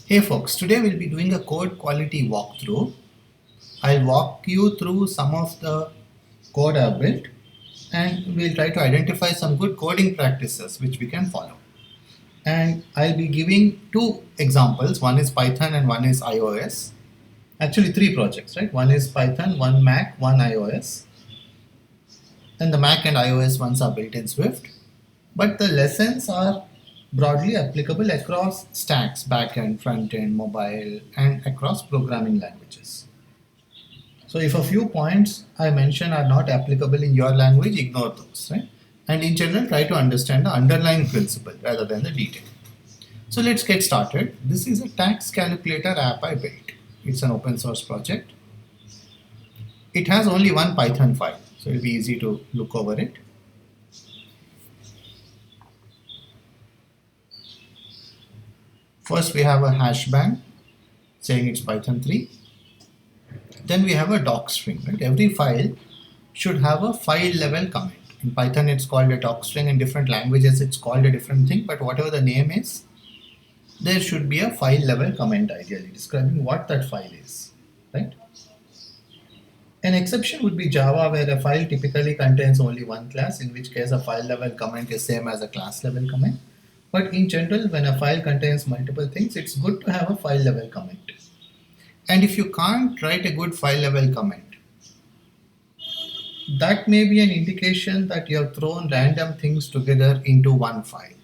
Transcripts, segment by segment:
Hey folks, today we'll be doing a code quality walkthrough. I'll walk you through some of the code I've built and we'll try to identify some good coding practices which we can follow. And I'll be giving two examples, one is Python and one is iOS. Actually three projects, right? One is Python, one Mac, one iOS. And the Mac and iOS ones are built in Swift. But the lessons are broadly applicable across stacks, backend, frontend, mobile, and across programming languages. So if a few points I mention are not applicable in your language, ignore those, right? And in general, try to understand the underlying principle rather than the detail. So let's get started. This is a tax calculator app I built. It's an open source project. It has only one Python file, so it'll be easy to look over it. First, we have a hashbang saying it's Python 3. Then we have a doc string, right? Every file should have a file level comment. In Python, it's called a doc string. In different languages, it's called a different thing. But whatever the name is, there should be a file level comment ideally describing what that file is, right? An exception would be Java, where a file typically contains only one class, in which case a file level comment is same as a class level comment. But in general, when a file contains multiple things, it's good to have a file level comment. And if you can't write a good file level comment, that may be an indication that you have thrown random things together into one file.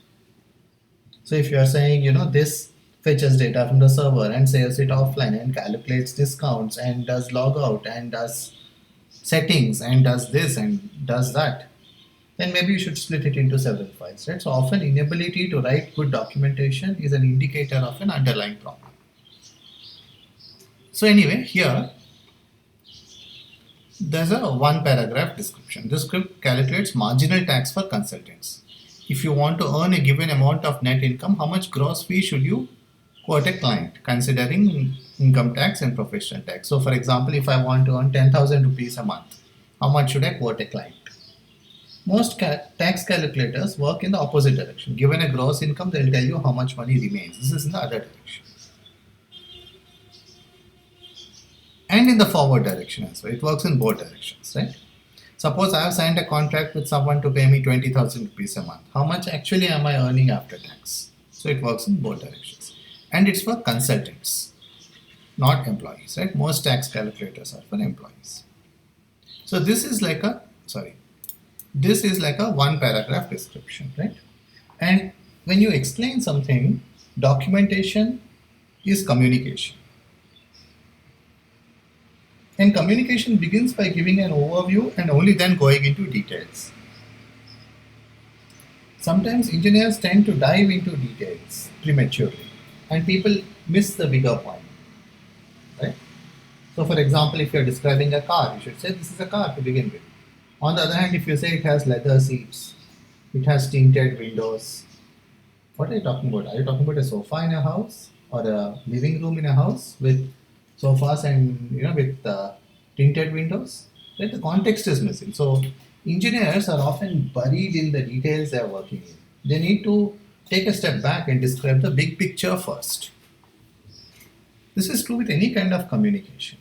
So if you are saying, this fetches data from the server and saves it offline and calculates discounts and does logout and does settings and does this and does that, then maybe you should split it into several files, right? So often inability to write good documentation is an indicator of an underlying problem. So anyway, here there's a one paragraph description. This script calculates marginal tax for consultants. If you want to earn a given amount of net income, how much gross fee should you quote a client considering income tax and professional tax? So for example, if I want to earn 10,000 rupees a month, how much should I quote a client? Most tax calculators work in the opposite direction. Given a gross income, they'll tell you how much money remains. This is in the other direction. And in the forward direction as well. It works in both directions, right? Suppose I have signed a contract with someone to pay me 20,000 rupees a month. How much actually am I earning after tax? So it works in both directions. And it's for consultants, not employees, right? Most tax calculators are for employees. So this is like a one paragraph description, right? And when you explain something, documentation is communication. And communication begins by giving an overview and only then going into details. Sometimes engineers tend to dive into details prematurely and people miss the bigger point, right? So for example, if you're describing a car, you should say this is a car to begin with. On the other hand, if you say it has leather seats, it has tinted windows, what are you talking about? Are you talking about a sofa in a house or a living room in a house with sofas and with tinted windows? Right? The context is missing. So engineers are often buried in the details they are working in. They need to take a step back and describe the big picture first. This is true with any kind of communication.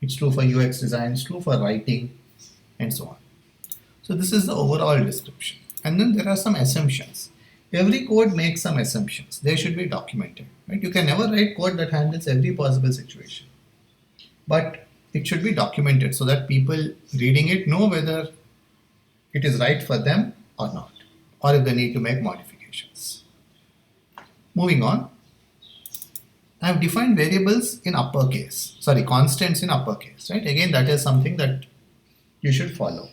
It's true for UX design, it's true for writing, and so on. So this is the overall description. And then there are some assumptions. Every code makes some assumptions. They should be documented. Right? You can never write code that handles every possible situation. But it should be documented so that people reading it know whether it is right for them or not, or if they need to make modifications. Moving on, I have defined variables in uppercase, constants in uppercase, right? Again, that is something that you should follow.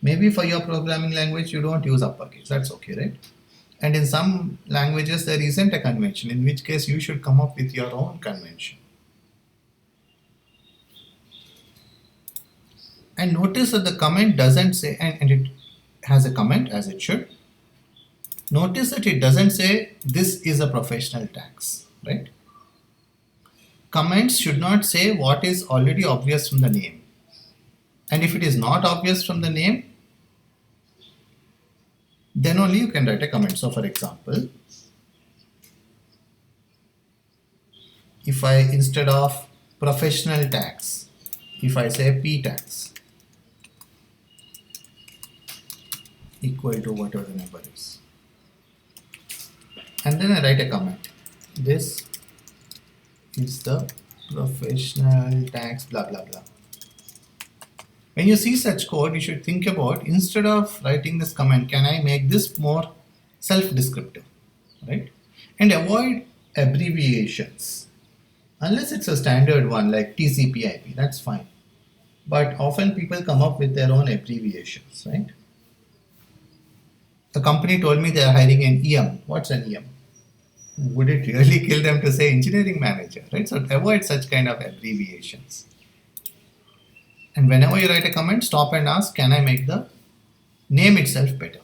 Maybe for your programming language, you don't use uppercase, that's okay, right? And in some languages, there isn't a convention, in which case you should come up with your own convention. And notice that the comment doesn't say, and it has a comment as it should. Notice that it doesn't say this is a professional tax, right? Comments should not say what is already obvious from the name. And if it is not obvious from the name, then only you can write a comment. So for example, if I, instead of professional tax, if I say P tax equal to whatever the number is, and then I write a comment, this is the professional tax blah blah blah. When you see such code, you should think about, instead of writing this comment, can I make this more self-descriptive, right? And avoid abbreviations. Unless it's a standard one like TCP/IP, that's fine. But often people come up with their own abbreviations, right? The company told me they are hiring an EM. What's an EM? Would it really kill them to say engineering manager, right? So avoid such kind of abbreviations. And whenever you write a comment, stop and ask, can I make the name itself better?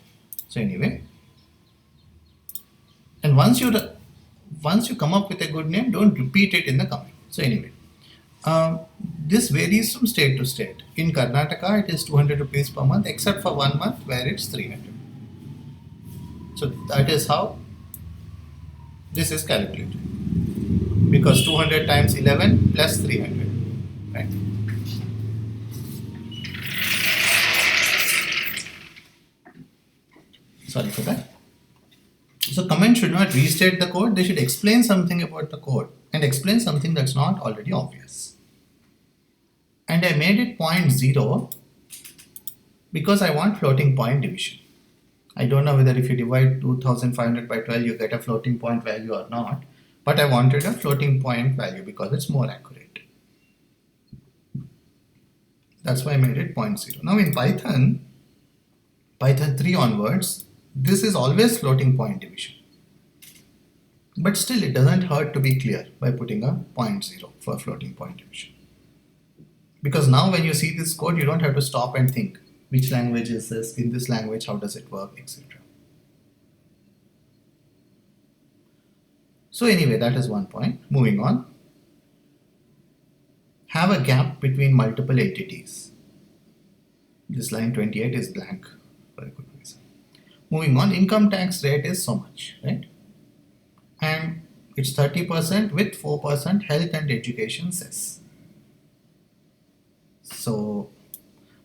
So anyway, and once you come up with a good name, don't repeat it in the comment. So anyway, this varies from state to state. In Karnataka, it is 200 rupees per month, except for 1 month where it's 300. So that is how this is calculated. Because 200 times 11 plus 300, right? Sorry for that. So comment should not restate the code, they should explain something about the code and explain something that's not already obvious. And I made it 0.0 because I want floating point division. I don't know whether if you divide 2500 by 12 you get a floating point value or not, but I wanted a floating point value because it's more accurate. That's why I made it 0.0. Now in Python 3 onwards, this is always floating point division. But still it doesn't hurt to be clear by putting a 0.0 for floating point division. Because now when you see this code, you don't have to stop and think, which language is this, in this language, how does it work, etc. So anyway, that is one point. Moving on. Have a gap between multiple entities. This line 28 is blank for a good reason. Moving on, income tax rate is so much, right? And it's 30% with 4% health and education cess. So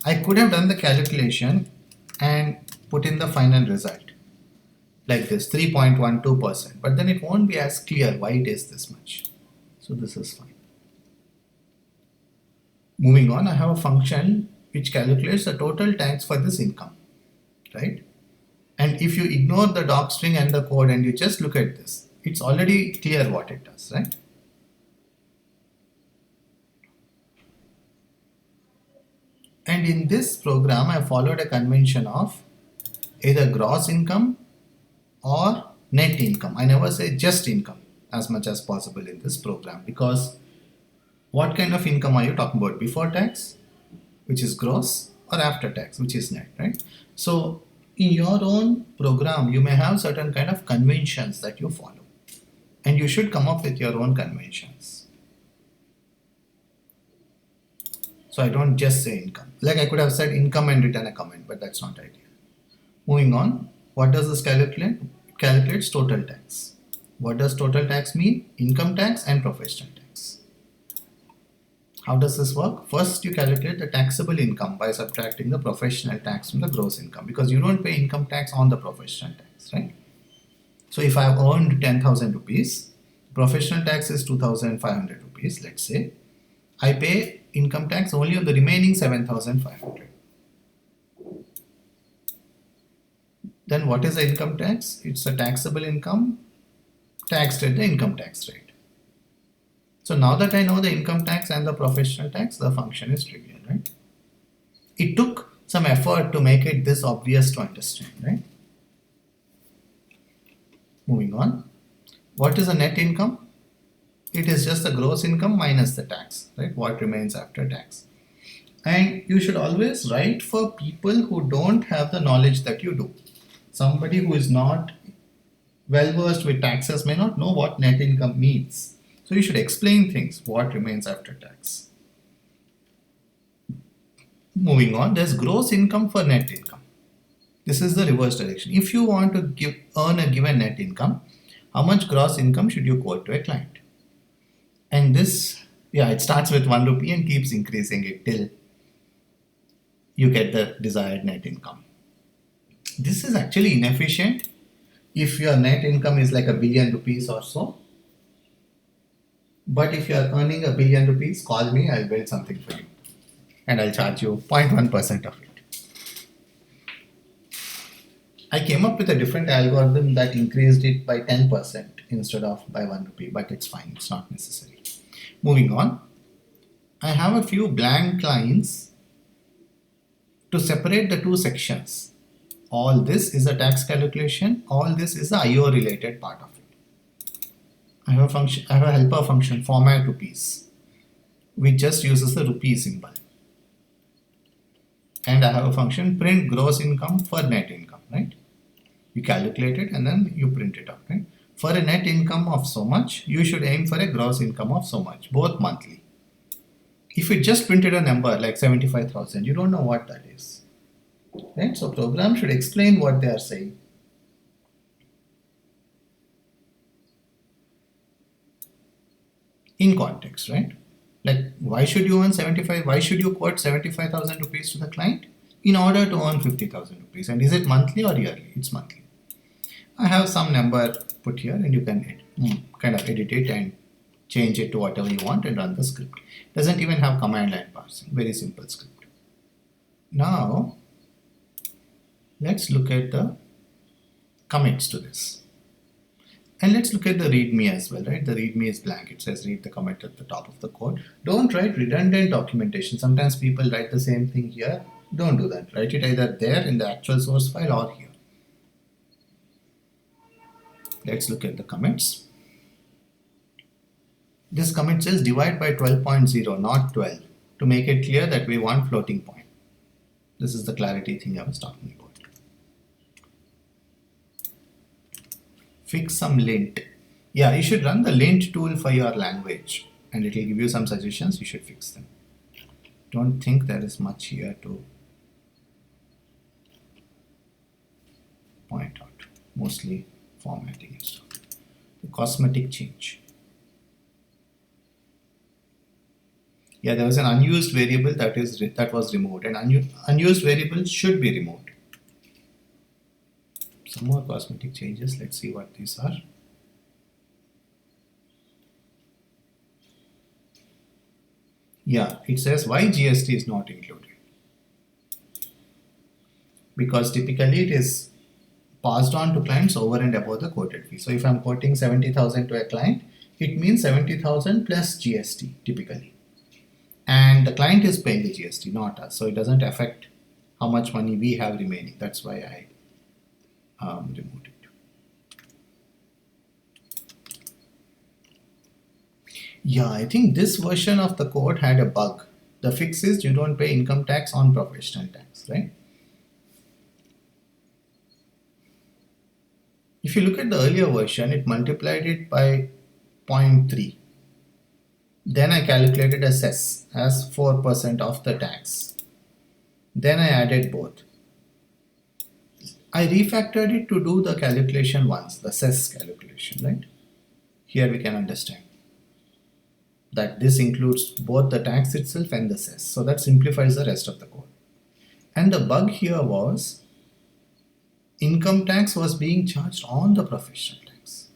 I could have done the calculation and put in the final result like this, 3.12%, but then it won't be as clear why it is this much. So this is fine. Moving on, I have a function which calculates the total tax for this income, right? And if you ignore the docstring and the code and you just look at this, it's already clear what it does, right? And in this program, I followed a convention of either gross income or net income. I never say just income as much as possible in this program, because what kind of income are you talking about? Before tax, which is gross, or after tax, which is net, right? So in your own program, you may have certain kind of conventions that you follow, and you should come up with your own conventions. So I don't just say income. Like I could have said income and written a comment, but that's not ideal. Moving on, what does this calculate? It calculates total tax. What does total tax mean? Income tax and professional tax. How does this work? First, you calculate the taxable income by subtracting the professional tax from the gross income, because you don't pay income tax on the professional tax, right? So if I have earned 10,000 rupees, professional tax is 2,500 rupees, let's say. I pay income tax only on the remaining 7,500. Then what is the income tax? It's a taxable income taxed at the income tax rate. So now that I know the income tax and the professional tax, the function is trivial, right? It took some effort to make it this obvious to understand, right? Moving on. What is a net income? It is just the gross income minus the tax, right? What remains after tax. And you should always write for people who don't have the knowledge that you do. Somebody who is not well versed with taxes may not know what net income means. So you should explain things, what remains after tax. Moving on, there's gross income for net income. This is the reverse direction. If you want to earn a given net income, how much gross income should you quote to a client? And this, yeah, it starts with 1 rupee and keeps increasing it till you get the desired net income. This is actually inefficient if your net income is like ₹1 billion or so. But if you are earning ₹1 billion, call me, I'll build something for you. And I'll charge you 0.1% of it. I came up with a different algorithm that increased it by 10% instead of by 1 rupee, but it's fine, it's not necessary. Moving on, I have a few blank lines to separate the two sections. All this is a tax calculation, all this is the IO related part of it. I have a helper function, format rupees, which just uses the rupee symbol. And I have a function print gross income for net income, right? You calculate it and then you print it out, right? For a net income of so much, you should aim for a gross income of so much, both monthly. If you just printed a number like 75,000, you don't know what that is, right? So program should explain what they are saying. In context, right? Like, why should you earn 75? Why should you quote 75,000 rupees to the client? In order to earn 50,000 rupees. And is it monthly or yearly? It's monthly. I have some number put here and you can kind of edit it and change it to whatever you want and run the script. Doesn't even have command line parsing. Very simple script. Now, let's look at the commits to this. And let's look at the readme as well, right? The readme is blank. It says read the commit at the top of the code. Don't write redundant documentation. Sometimes people write the same thing here. Don't do that. Write it either there in the actual source file or here. Let's look at the commits. This commit says divide by 12.0, not 12, to make it clear that we want floating point. This is the clarity thing I was talking about. Fix some lint. Yeah, you should run the lint tool for your language and it will give you some suggestions. You should fix them. Don't think there is much here to point out. Mostly formatting and stuff. The cosmetic change. Yeah, there was an unused variable that was removed, and unused variables should be removed. Some more cosmetic changes. Let's see what these are. Yeah, it says why GST is not included. Because typically it is passed on to clients over and above the quoted fee. So if I'm quoting 70,000 to a client, it means 70,000 plus GST typically. And the client is paying the GST, not us. So it doesn't affect how much money we have remaining. That's why I removed it. Yeah, I think this version of the code had a bug. The fix is you don't pay income tax on professional tax, right? If you look at the earlier version, it multiplied it by 0.3. Then I calculated a cess as 4% of the tax. Then I added both. I refactored it to do the calculation once, the cess calculation, right? Here we can understand that this includes both the tax itself and the cess. So that simplifies the rest of the code. And the bug here was income tax was being charged on the professional tax.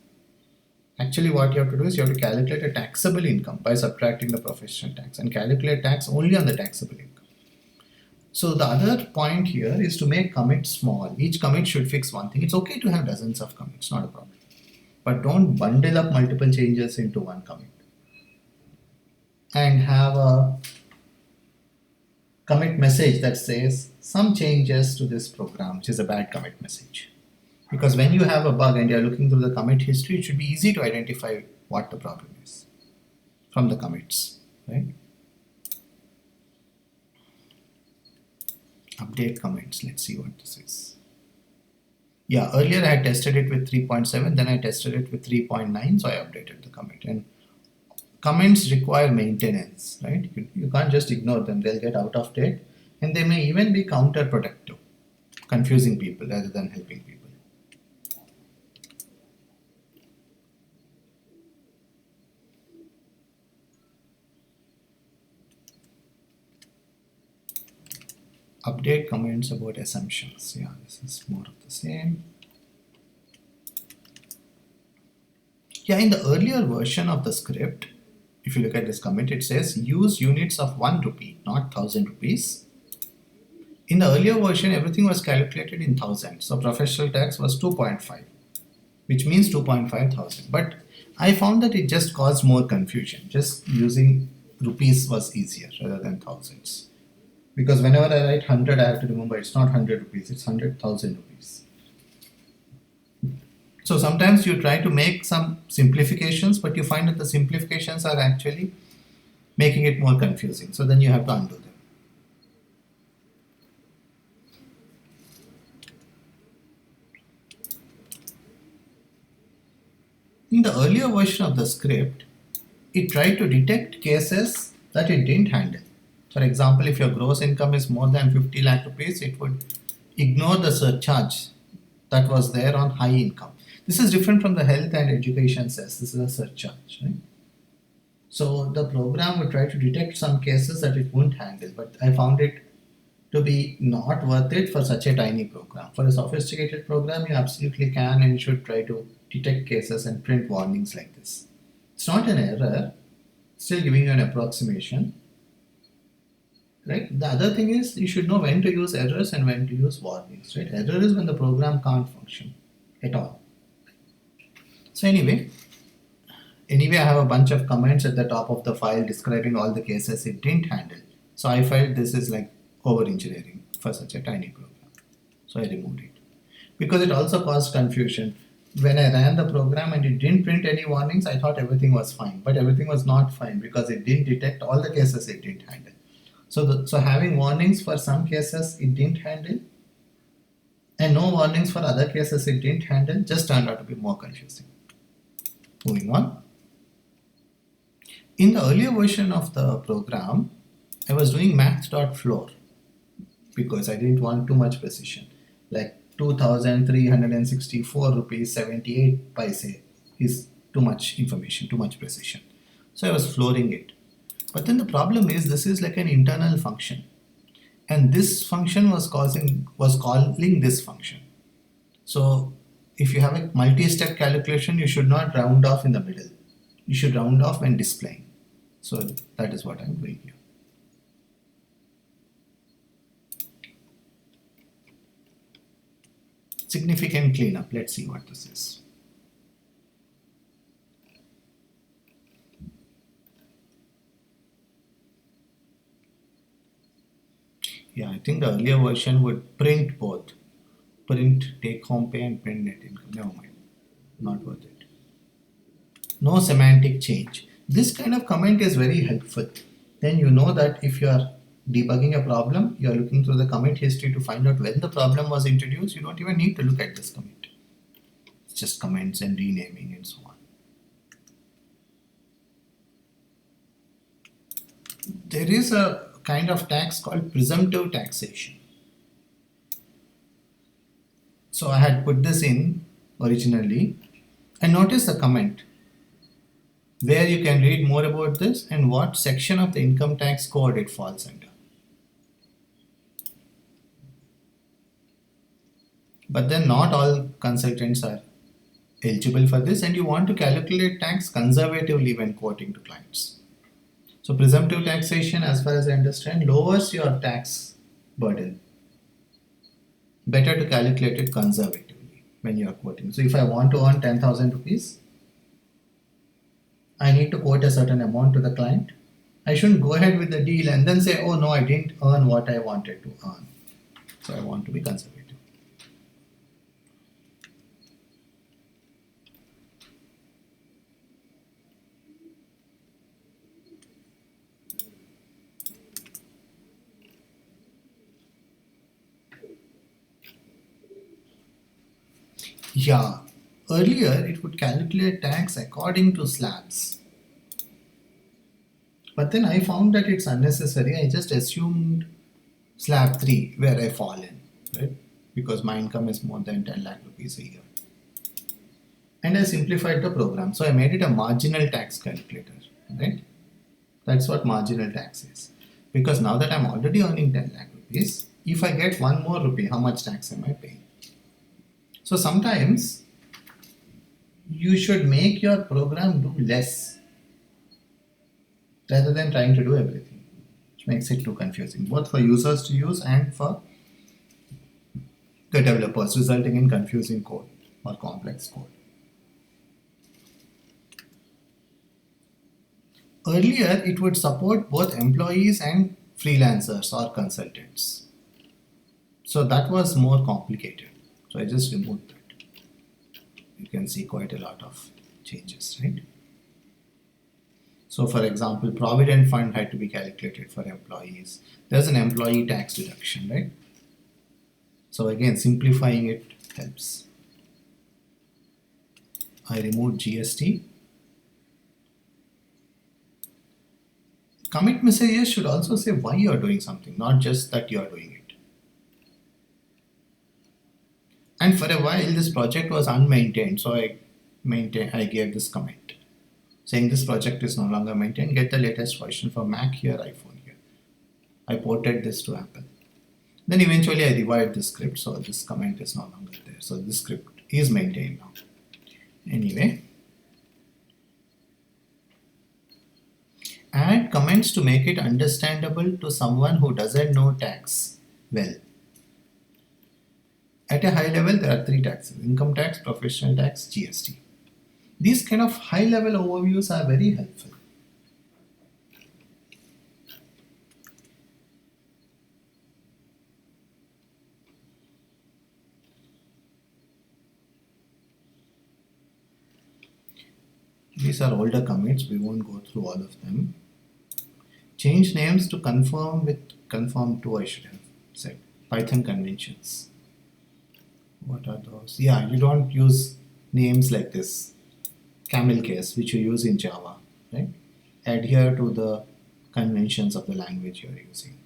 Actually, what you have to do is you have to calculate a taxable income by subtracting the professional tax and calculate tax only on the taxable income. So the other point here is to make commits small. Each commit should fix one thing. It's okay to have dozens of commits, not a problem. But don't bundle up multiple changes into one commit. And have a commit message that says some changes to this program, which is a bad commit message. Because when you have a bug and you're looking through the commit history, it should be easy to identify what the problem is from the commits, right? Update commits. Let's see what this is. Yeah, earlier I had tested it with 3.7, then I tested it with 3.9, so I updated the commit. And comments require maintenance, right? You can't just ignore them. They'll get out of date and they may even be counterproductive, confusing people rather than helping people. update comments about assumptions. Yeah, this is more of the same. Yeah, in the earlier version of the script, if you look at this comment, it says use units of 1 rupee, not 1000 rupees. In the earlier version, everything was calculated in thousand. So professional tax was 2.5, which means 2.5 thousand. But I found that it just caused more confusion. Just using rupees was easier rather than thousands. Because whenever I write 100, I have to remember it's not 100 rupees, it's 100,000 rupees. So sometimes you try to make some simplifications, but you find that the simplifications are actually making it more confusing. So then you have to undo them. In the earlier version of the script, it tried to detect cases that it didn't handle. For example, if your gross income is more than 50 lakh rupees, it would ignore the surcharge that was there on high income. This is different from the health and education cess. This is a surcharge, right? So the program would try to detect some cases that it wouldn't handle, but I found it to be not worth it for such a tiny program. For a sophisticated program, you absolutely can and should try to detect cases and print warnings like this. It's not an error, still giving you an approximation. Right? The other thing is you should know when to use errors and when to use warnings. Right? Error is when the program can't function at all. So anyway, I have a bunch of comments at the top of the file describing all the cases it didn't handle. So I felt this is like over engineering for such a tiny program. So I removed it. Because it also caused confusion. When I ran the program and it didn't print any warnings, I thought everything was fine. But everything was not fine because it didn't detect all the cases it didn't handle. So having warnings for some cases it didn't handle and no warnings for other cases it didn't handle just turned out to be more confusing. Moving on. In the earlier version of the program, I was doing math.floor because I didn't want too much precision. Like 2,364 rupees 78 paise is too much information, too much precision. So I was flooring it. But then the problem is this is like an internal function. And this function was calling this function. So if you have a multi-step calculation, you should not round off in the middle. You should round off when displaying. So that is what I'm doing here. Significant cleanup. Let's see what this is. Yeah, I think the earlier version would print both. Print take home pay and print net income. Never mind. Not worth it. No semantic change. This kind of comment is very helpful. Then you know that if you are debugging a problem, you are looking through the commit history to find out when the problem was introduced. You don't even need to look at this commit. It's just comments and renaming and so on. There is a kind of tax called presumptive taxation. So I had put this in originally and notice the comment where you can read more about this and what section of the income tax code it falls under. But then not all consultants are eligible for this and you want to calculate tax conservatively when quoting to clients. So presumptive taxation, as far as I understand, lowers your tax burden. Better to calculate it conservatively when you are quoting. So if I want to earn 10,000 rupees, I need to quote a certain amount to the client. I shouldn't go ahead with the deal and then say, oh no, I didn't earn what I wanted to earn. So I want to be conservative. Yeah, earlier it would calculate tax according to slabs. But then I found that it's unnecessary. I just assumed slab 3 where I fall in, right? Because my income is more than 10 lakh rupees a year. And I simplified the program. So I made it a marginal tax calculator, right? That's what marginal tax is. Because now that I'm already earning 10 lakh rupees, if I get 1 more rupee, how much tax am I paying? So sometimes you should make your program do less rather than trying to do everything, which makes it too confusing, both for users to use and for the developers, resulting in confusing code or complex code. Earlier, it would support both employees and freelancers or consultants. So that was more complicated. So I just removed that. You can see quite a lot of changes, right? So for example, Provident Fund had to be calculated for employees. There's an employee tax deduction, right? So again, simplifying it helps. I removed GST. Commit messages should also say why you are doing something, not just that you are doing it. And for a while, this project was unmaintained, so I gave this comment saying this project is no longer maintained. Get the latest version for Mac here, iPhone here. I ported this to Apple. Then eventually I revived the script, so this comment is no longer there. So this script is maintained now. Anyway, add comments to make it understandable to someone who doesn't know tax well. At a high level, there are 3 taxes: income tax, professional tax, GST. These kind of high level overviews are very helpful. These are older commits, we won't go through all of them. Change names to conform to, I should have said, Python conventions. What are those? Yeah, you don't use names like this, camel case, which you use in Java, right? Adhere to the conventions of the language you're using.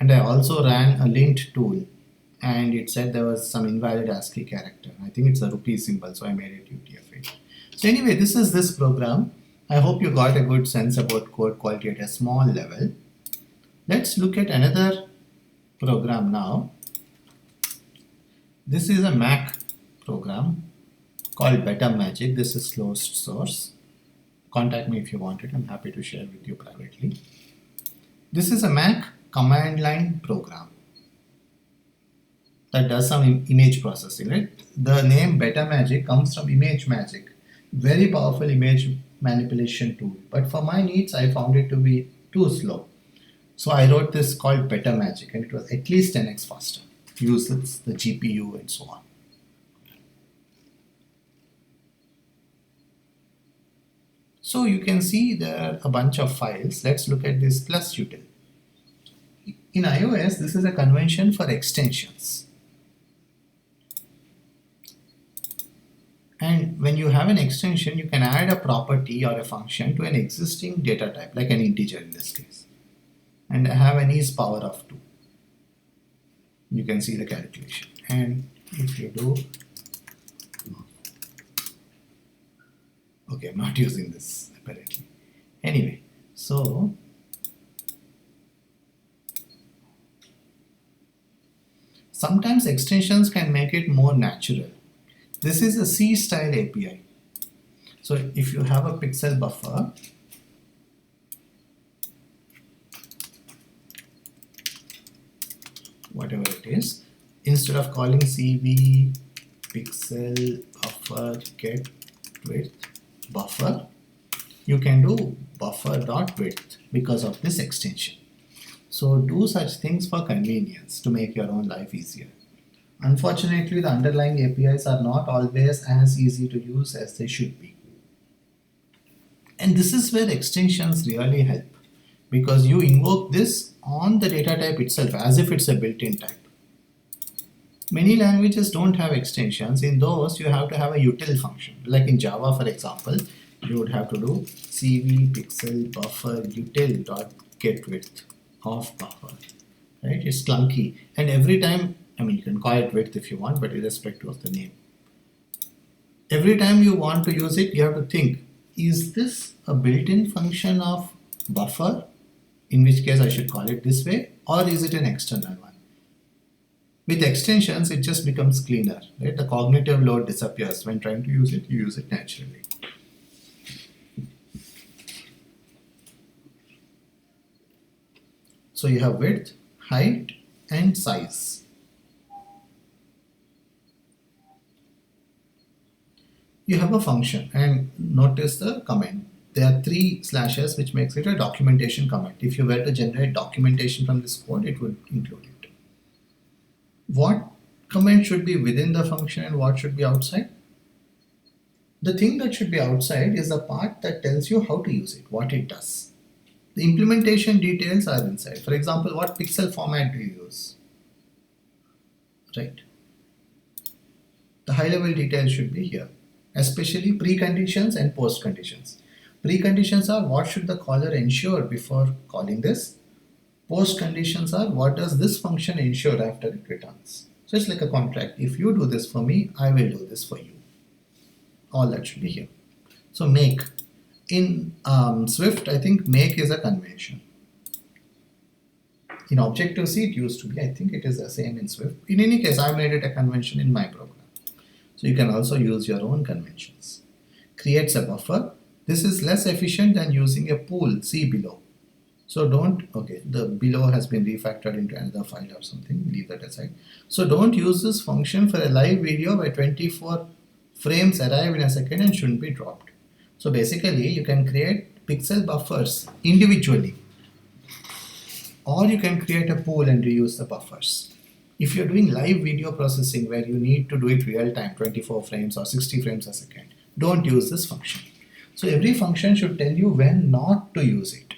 And I also ran a lint tool, and it said there was some invalid ASCII character. I think it's a rupee symbol, so I made it UTF-8. So anyway, this is this program. I hope you got a good sense about code quality at a small level. Let's look at another program now. This is a Mac program called BetaMagic. This is closed source. Contact me if you want it. I'm happy to share with you privately. This is a Mac command line program that does some image processing, right? The name BetaMagic comes from ImageMagick, very powerful image manipulation tool. But for my needs, I found it to be too slow. So I wrote this called BetaMagic, and it was at least 10x faster. Uses the GPU and so on. So you can see there are a bunch of files. Let's look at this plus util. In iOS, this is a convention for extensions. And when you have an extension, you can add a property or a function to an existing data type, like an integer in this case. And I have an is power of 2. You can see the calculation. And if you do, okay, I'm not using this apparently. Anyway, so sometimes extensions can make it more natural. This is a C style API. So if you have a pixel buffer, whatever it is, instead of calling CV pixel buffer get width buffer, you can do buffer.width because of this extension. So do such things for convenience to make your own life easier. Unfortunately, the underlying APIs are not always as easy to use as they should be. And this is where extensions really help, because you invoke this on the data type itself as if it's a built-in type. Many languages don't have extensions. In those, you have to have a util function. Like in Java, for example, you would have to do cv pixel buffer util dot get width of buffer. Right? It's clunky, and every time, I mean, you can call it width if you want, but irrespective of the name. Every time you want to use it, you have to think, is this a built-in function of buffer? in which case I should call it this way, or is it an external one? With extensions, it just becomes cleaner, right? The cognitive load disappears when trying to use it, you use it naturally. So you have width, height, and size. You have a function, and notice the comment. There are 3 slashes, which makes it a documentation comment. If you were to generate documentation from this code, it would include it. What comment should be within the function and what should be outside? The thing that should be outside is the part that tells you how to use it, what it does. The implementation details are inside. For example, what pixel format do you use? Right. The high level details should be here, especially preconditions and post conditions. Preconditions are what should the caller ensure before calling this. Post conditions are what does this function ensure after it returns. So it's like a contract. If you do this for me, I will do this for you. All that should be here. So make. In Swift, I think make is a convention. In Objective-C, it used to be. I think it is the same in Swift. In any case, I made it a convention in my program. So you can also use your own conventions. Creates a buffer. This is less efficient than using a pool, see below. So don't, okay, the below has been refactored into another file or something, leave that aside. So don't use this function for a live video where 24 frames arrive in a second and shouldn't be dropped. So basically you can create pixel buffers individually, or you can create a pool and reuse the buffers. If you're doing live video processing where you need to do it real time, 24 frames or 60 frames a second, don't use this function. So every function should tell you when not to use it.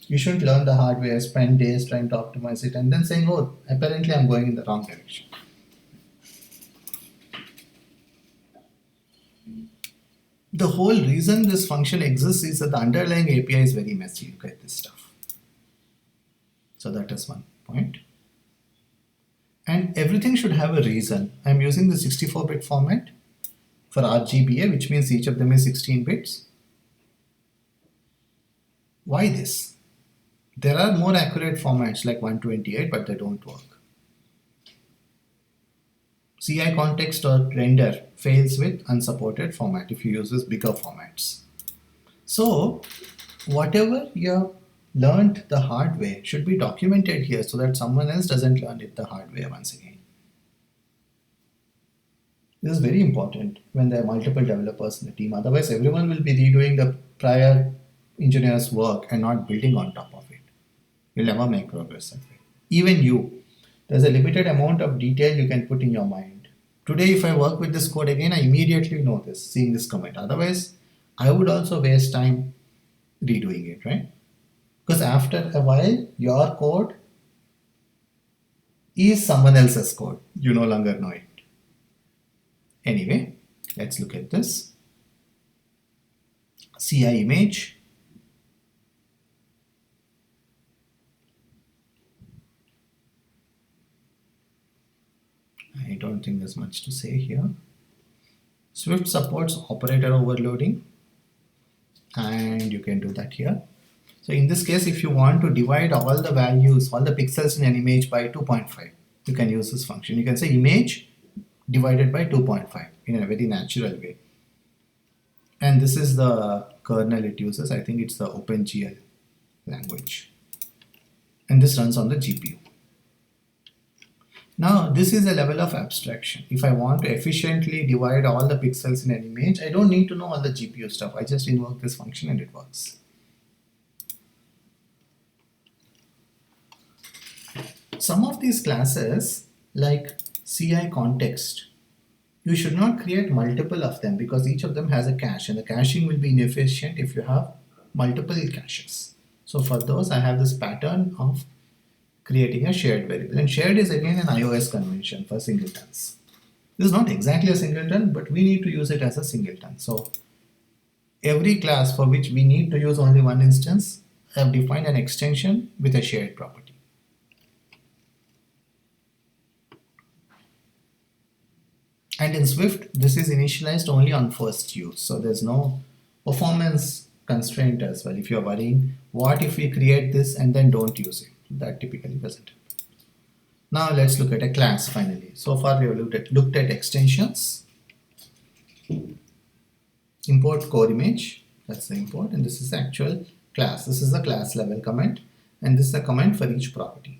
You shouldn't learn the hard way, spend days trying to optimize it and then saying, oh, apparently I'm going in the wrong direction. The whole reason this function exists is that the underlying API is very messy. Look at this stuff. So that is one point. And everything should have a reason. I'm using the 64-bit format for RGBA, which means each of them is 16 bits. Why this? There are more accurate formats like 128, but they don't work. CI context or render fails with unsupported format if you use this bigger formats. So whatever you have learned the hard way should be documented here so that someone else doesn't learn it the hard way once again. This is very important when there are multiple developers in the team. Otherwise, everyone will be redoing the prior engineer's work and not building on top of it. You'll never make progress that way. Even you, there's a limited amount of detail you can put in your mind. Today, if I work with this code again, I immediately know this, seeing this comment. Otherwise, I would also waste time redoing it, right? Because after a while, your code is someone else's code. You no longer know it. Anyway, let's look at this. CI image. I don't think there's much to say here. Swift supports operator overloading, and you can do that here. So in this case, if you want to divide all the values, all the pixels in an image by 2.5, you can use this function. You can say image divided by 2.5 in a very natural way. And this is the kernel it uses. I think it's the OpenGL language. And this runs on the GPU. Now, this is a level of abstraction. If I want to efficiently divide all the pixels in an image, I don't need to know all the GPU stuff. I just invoke this function and it works. Some of these classes, like CI context, you should not create multiple of them because each of them has a cache, and the caching will be inefficient if you have multiple caches. So for those, I have this pattern of creating a shared variable, and shared is again an iOS convention for singletons. This is not exactly a singleton, but we need to use it as a singleton. So every class for which we need to use only one instance, I have defined an extension with a shared property. And in Swift, this is initialized only on first use. So there's no performance constraint as well. If you're worrying, what if we create this and then don't use it? That typically doesn't happen. Now let's look at a class finally. So far we have looked at extensions, import core image, that's the import, and this is the actual class. This is the class level comment, and this is the comment for each property.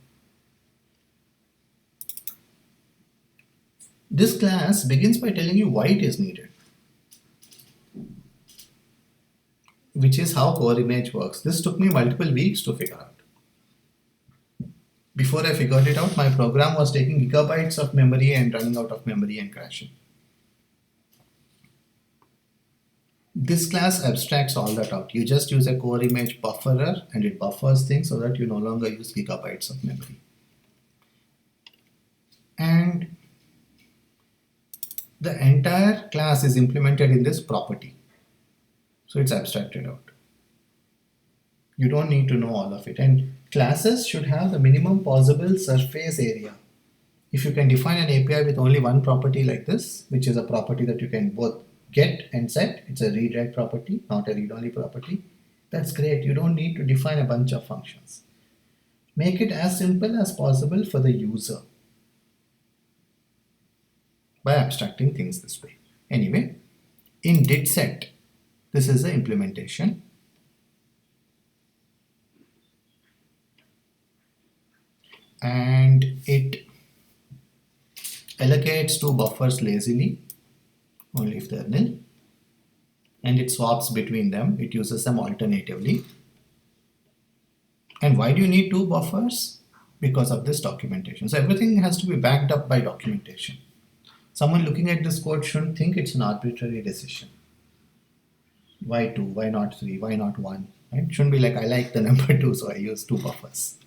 This class begins by telling you why it is needed, which is how core image works. This took me multiple weeks to figure out. Before I figured it out, my program was taking gigabytes of memory and running out of memory and crashing. This class abstracts all that out. You just use a core image bufferer and it buffers things so that you no longer use gigabytes of memory. And the entire class is implemented in this property. So it's abstracted out. You don't need to know all of it. And classes should have the minimum possible surface area. If you can define an API with only one property like this, which is a property that you can both get and set, it's a read-write property, not a read-only property, that's great. You don't need to define a bunch of functions. Make it as simple as possible for the user by abstracting things this way. Anyway, in didset, this is the implementation. And it allocates two buffers lazily, only if they're nil, and it swaps between them. It uses them alternatively. And why do you need two buffers? Because of this documentation. So everything has to be backed up by documentation. Someone looking at this code shouldn't think it's an arbitrary decision. Why 2? Why not 3? Why not 1? Right? It shouldn't be like I like the number 2, so I use 2 buffers.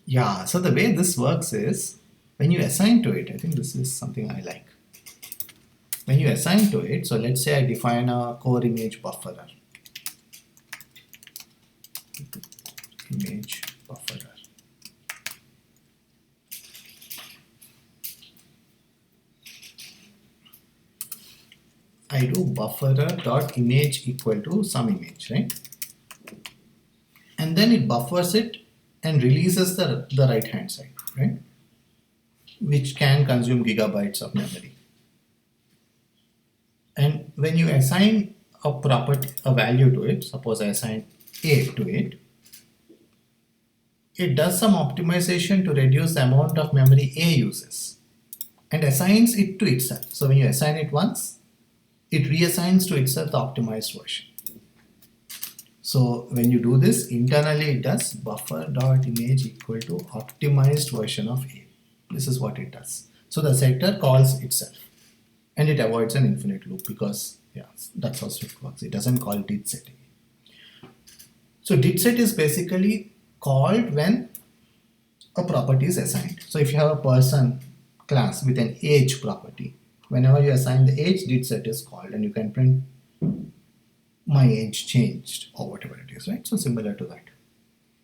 Yeah, so the way this works is when you assign to it, I think this is something I like. When you assign to it, so let's say I define a core image bufferer. Image bufferer. I do bufferer dot image equal to some image, right? And then it buffers it and releases the right hand side, right? Which can consume gigabytes of memory. And when you assign a property, a value to it, suppose I assign A to it, it does some optimization to reduce the amount of memory A uses and assigns it to itself. So when you assign it once, it reassigns to itself the optimized version. So when you do this, internally it does buffer.image equal to optimized version of A. This is what it does. So the setter calls itself and it avoids an infinite loop because that's how Swift works. It doesn't call didset. So didset is basically called when a property is assigned. So if you have a person class with an age property, whenever you assign the age, didset is called and you can print my age changed or whatever it is, right? So similar to that.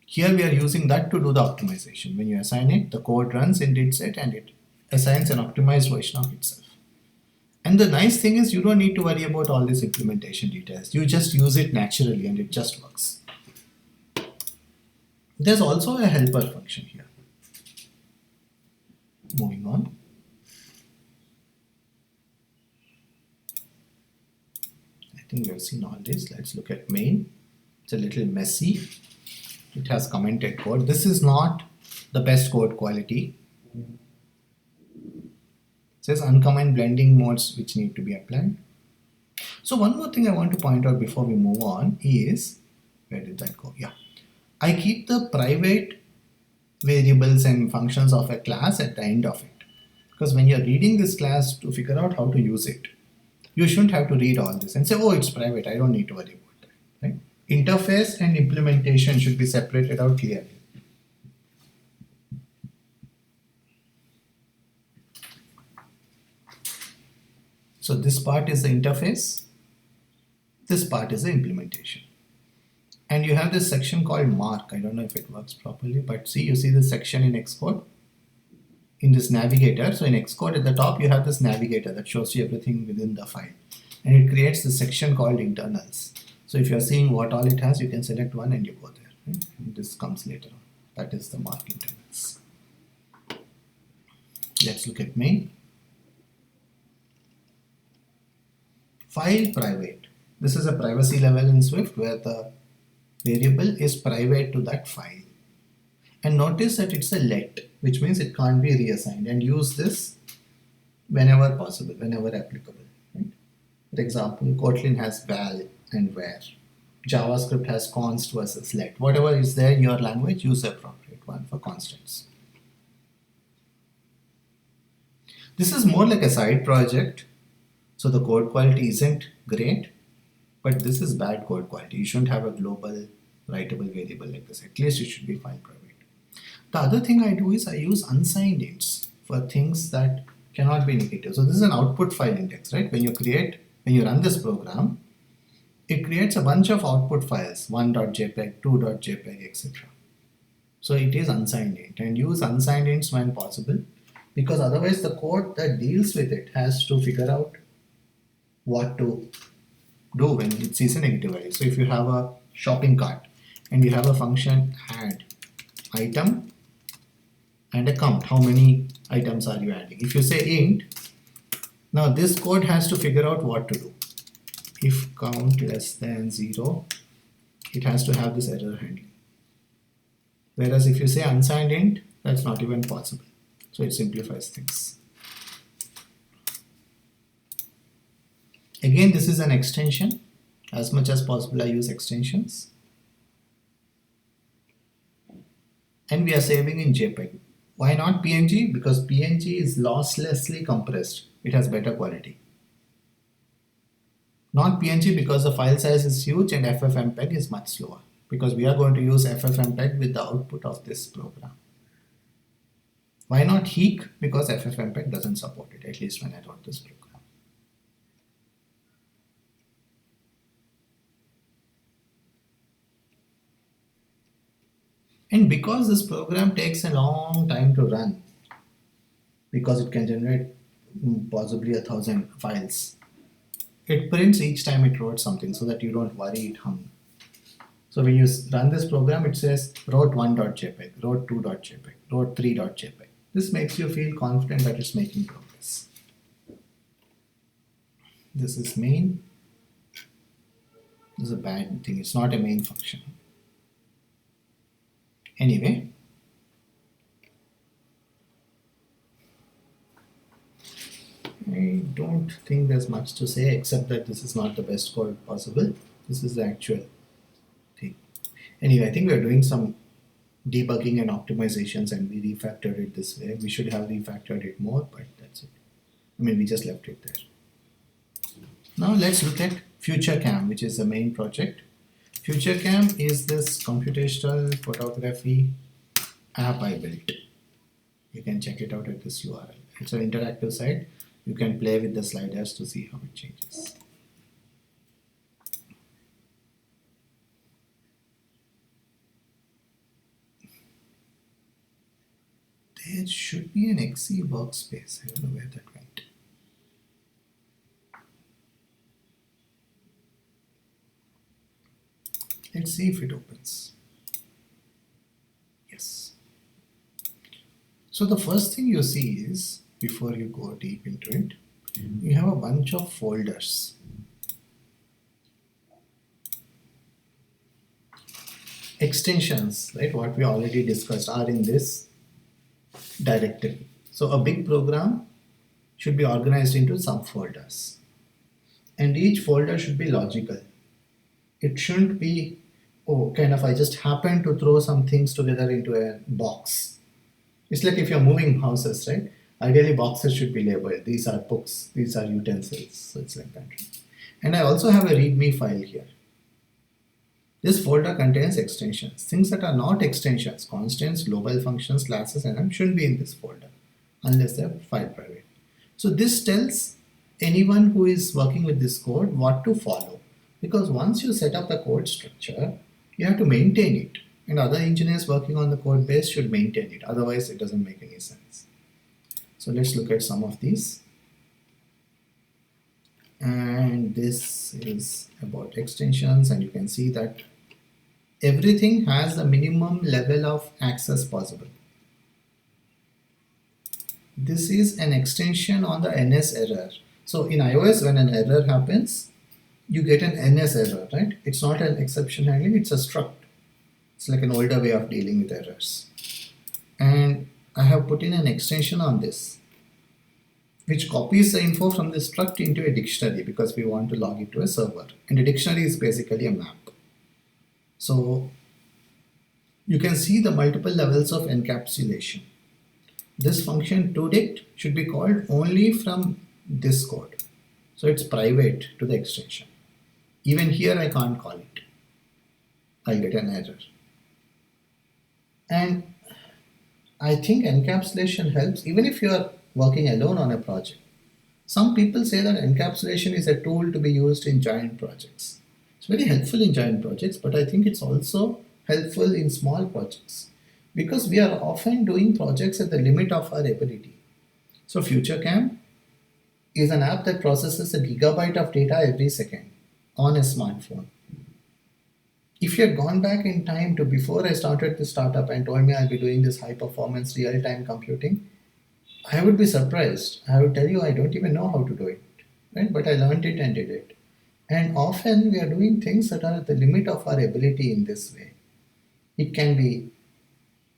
Here we are using that to do the optimization. When you assign it, the code runs in didset and it assigns an optimized version of itself. And the nice thing is you don't need to worry about all these implementation details. You just use it naturally and it just works. There's also a helper function here. Moving on. I think we have seen all this. Let's look at main. It's a little messy. It has commented code. This is not the best code quality. It says uncommon blending modes which need to be applied. So one more thing I want to point out before we move on is, where did that go? Yeah. I keep the private variables and functions of a class at the end of it. Because when you're reading this class to figure out how to use it, you shouldn't have to read all this and say, oh, it's private, I don't need to worry about that. Right? Interface and implementation should be separated out clearly. So this part is the interface, this part is the implementation. And you have this section called mark. I don't know if it works properly, but see, you see this section in Xcode. in this navigator. So in Xcode at the top, you have this navigator that shows you everything within the file. And it creates this section called internals. So if you're seeing what all it has, you can select one and you go there. Right? And this comes later on. That is the mark internals. Let's look at main. File private. This is a privacy level in Swift where the variable is private to that file. And notice that it's a let, which means it can't be reassigned, and use this whenever possible, whenever applicable. Right? For example, Kotlin has val and where. JavaScript has const versus let. Whatever is there in your language, use the appropriate one for constants. This is more like a side project, so the code quality isn't great, but this is bad code quality. You shouldn't have a global writable variable like this. At least it should be file private. The other thing I do is I use unsigned ints for things that cannot be negative. So this is an output file index, right? When you run this program, it creates a bunch of output files, 1.jpg, 2.jpg, etc. So it is unsigned int, and use unsigned ints when possible, because otherwise the code that deals with it has to figure out what to do when it sees a negative value. So if you have a shopping cart and you have a function add item and a count, how many items are you adding? If you say int, now this code has to figure out what to do. If count less than 0, it has to have this error handling. Whereas if you say unsigned int, that's not even possible. So it simplifies things. Again, this is an extension. As much as possible, I use extensions. And we are saving in JPEG. Why not PNG? Because PNG is losslessly compressed. It has better quality. Not PNG because the file size is huge and FFmpeg is much slower. Because we are going to use FFmpeg with the output of this program. Why not HEEC? Because FFmpeg doesn't support it, at least when I wrote this program. And because this program takes a long time to run, because it can generate possibly 1,000 files, it prints each time it wrote something so that you don't worry it hung. So when you run this program, it says wrote 1.jpg, wrote 2.jpg, wrote 3.jpg. This makes you feel confident that it's making progress. This is main. This is a bad thing. It's not a main function. Anyway, I don't think there's much to say except that this is not the best code possible. This is the actual thing. Anyway, I think we're doing some debugging and optimizations and we refactored it this way. We should have refactored it more, but that's it. I mean, we just left it there. Now let's look at FutureCam, which is the main project. FutureCam is this computational photography app I built. You can check it out at this URL. It's an interactive site. You can play with the sliders to see how it changes. There should be an XE workspace. I don't know where that went. Let's see if it opens. Yes. So the first thing you see is, before you go deep into it, you have a bunch of folders. Extensions, right, what we already discussed, are in this directory. So a big program should be organized into subfolders. And each folder should be logical. It shouldn't be, oh, kind of I just happen to throw some things together into a box. It's like if you're moving houses, right? Ideally, boxes should be labeled. These are books, these are utensils. So it's like that. And I also have a README file here. This folder contains extensions. Things that are not extensions, constants, global functions, classes, and shouldn't be in this folder unless they're file private. So this tells anyone who is working with this code what to follow. Because once you set up the code structure, you have to maintain it. And other engineers working on the code base should maintain it. Otherwise, it doesn't make any sense. So let's look at some of these. And this is about extensions, and you can see that everything has the minimum level of access possible. This is an extension on the NS error. So in iOS, when an error happens, you get an NS error, right? It's not an exception handling, it's a struct. It's like an older way of dealing with errors. And I have put in an extension on this, which copies the info from the struct into a dictionary because we want to log it to a server. And a dictionary is basically a map. So you can see the multiple levels of encapsulation. This function toDict should be called only from this code. So it's private to the extension. Even here I can't call it. I'll get an error. And I think encapsulation helps even if you are working alone on a project. Some people say that encapsulation is a tool to be used in giant projects. It's very helpful in giant projects, but I think it's also helpful in small projects because we are often doing projects at the limit of our ability. So FutureCam is an app that processes a gigabyte of data every second on a smartphone. If you had gone back in time to before I started this startup and told me I'll be doing this high performance real time computing, I would be surprised. I would tell you I don't even know how to do it, right? But I learned it and did it. And often we are doing things that are at the limit of our ability in this way. It can be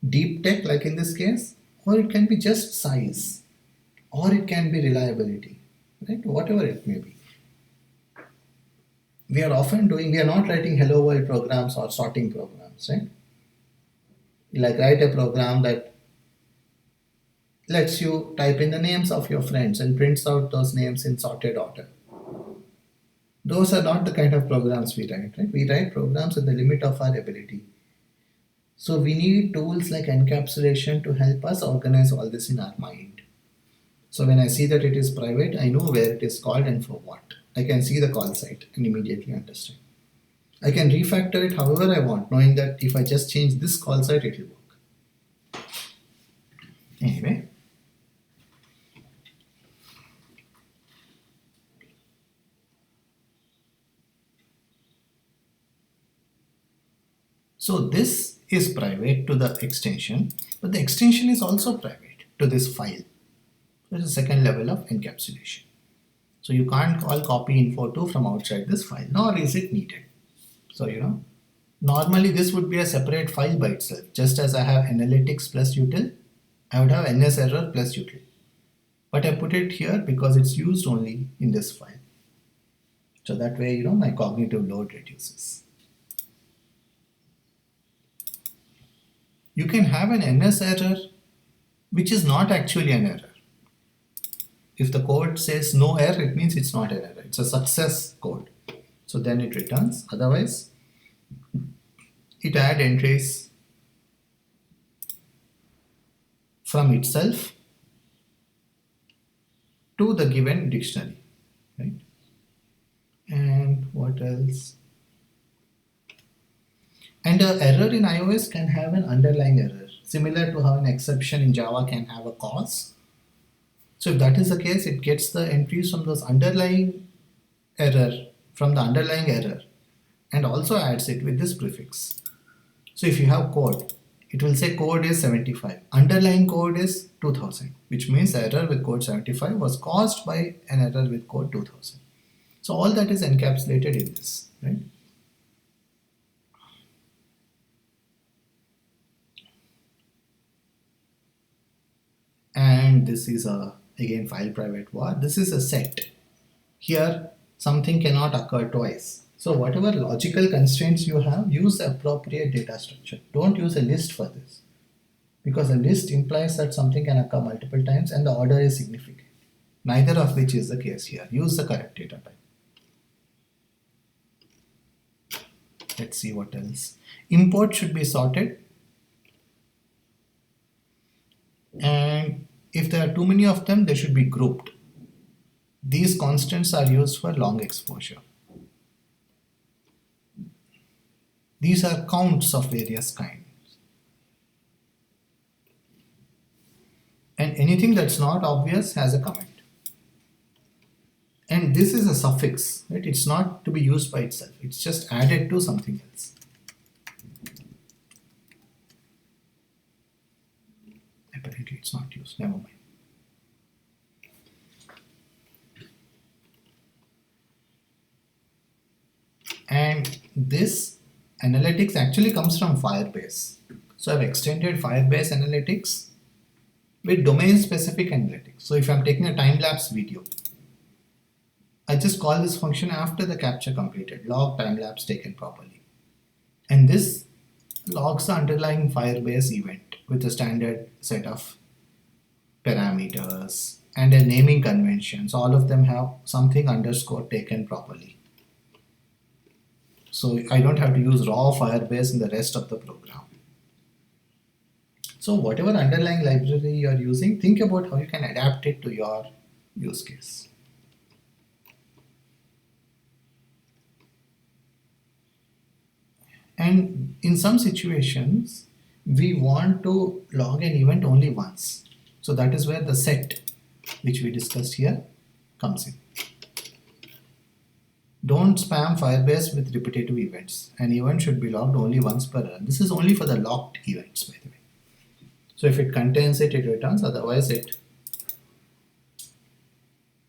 deep tech, like in this case, or it can be just size, or it can be reliability, right? Whatever it may be. We are not writing hello world programs or sorting programs, right? Like write a program that lets you type in the names of your friends and prints out those names in sorted order. Those are not the kind of programs we write, right? We write programs at the limit of our ability. So we need tools like encapsulation to help us organize all this in our mind. So when I see that it is private, I know where it is called and for what. I can see the call site and immediately understand. I can refactor it however I want, knowing that if I just change this call site, it will work. Anyway. So this is private to the extension, but the extension is also private to this file. So it's a second level of encapsulation. So you can't call copy info2 from outside this file, nor is it needed. So, normally this would be a separate file by itself. Just as I have analytics plus util, I would have ns error plus util. But I put it here because it's used only in this file. So that way, my cognitive load reduces. You can have an ns error which is not actually an error. If the code says no error, it means it's not an error. It's a success code. So then it returns. Otherwise, it adds entries from itself to the given dictionary, right? And what else? And an error in iOS can have an underlying error, similar to how an exception in Java can have a cause. So if that is the case, it gets the entries from those underlying error, and also adds it with this prefix. So if you have code, it will say code is 75. Underlying code is 2000, which means the error with code 75 was caused by an error with code 2000. So all that is encapsulated in this, right? And this is again file private var. This is a set. Here something cannot occur twice. So whatever logical constraints you have, use the appropriate data structure. Don't use a list for this, because a list implies that something can occur multiple times and the order is significant. Neither of which is the case here. Use the correct data type. Let's see what else. Import should be sorted. And if there are too many of them, they should be grouped. These constants are used for long exposure. These are counts of various kinds. And And anything that's not obvious has a comment. And this is a suffix, right? It's not to be used by itself. It's just added to something else. Apparently it's not used, never mind. And this analytics actually comes from Firebase. So I've extended Firebase analytics with domain specific analytics. So if I'm taking a time-lapse video, I just call this function after the capture completed, log time-lapse taken properly. And this logs the underlying Firebase event with a standard set of parameters and a naming convention. So all of them have something underscore taken properly. So I don't have to use raw Firebase in the rest of the program. So whatever underlying library you are using, think about how you can adapt it to your use case. And in some situations, we want to log an event only once. So that is where the set, which we discussed here, comes in. Don't spam Firebase with repetitive events. An event should be logged only once per run. This is only for the logged events, by the way. So if it contains it, it returns. Otherwise, it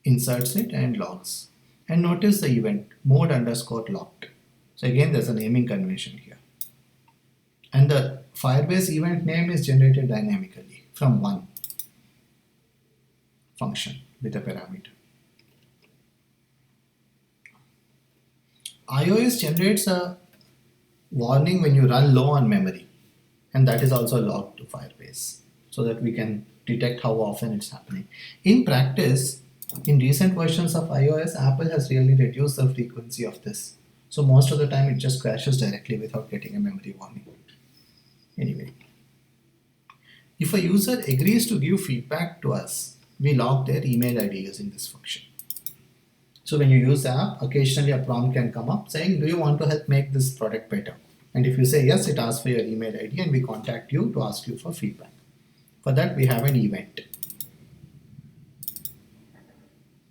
inserts it and logs. And notice the event, mode underscore logged. So again, there's a naming convention here. And the Firebase event name is generated dynamically from one function with a parameter. iOS generates a warning when you run low on memory, and that is also logged to Firebase so that we can detect how often it's happening. In practice, in recent versions of iOS, Apple has really reduced the frequency of this. So most of the time it just crashes directly without getting a memory warning. Anyway, if a user agrees to give feedback to us, we log their email ID using this function. So when you use the app, occasionally a prompt can come up saying, do you want to help make this product better? And if you say yes, it asks for your email ID and we contact you to ask you for feedback. For that, we have an event.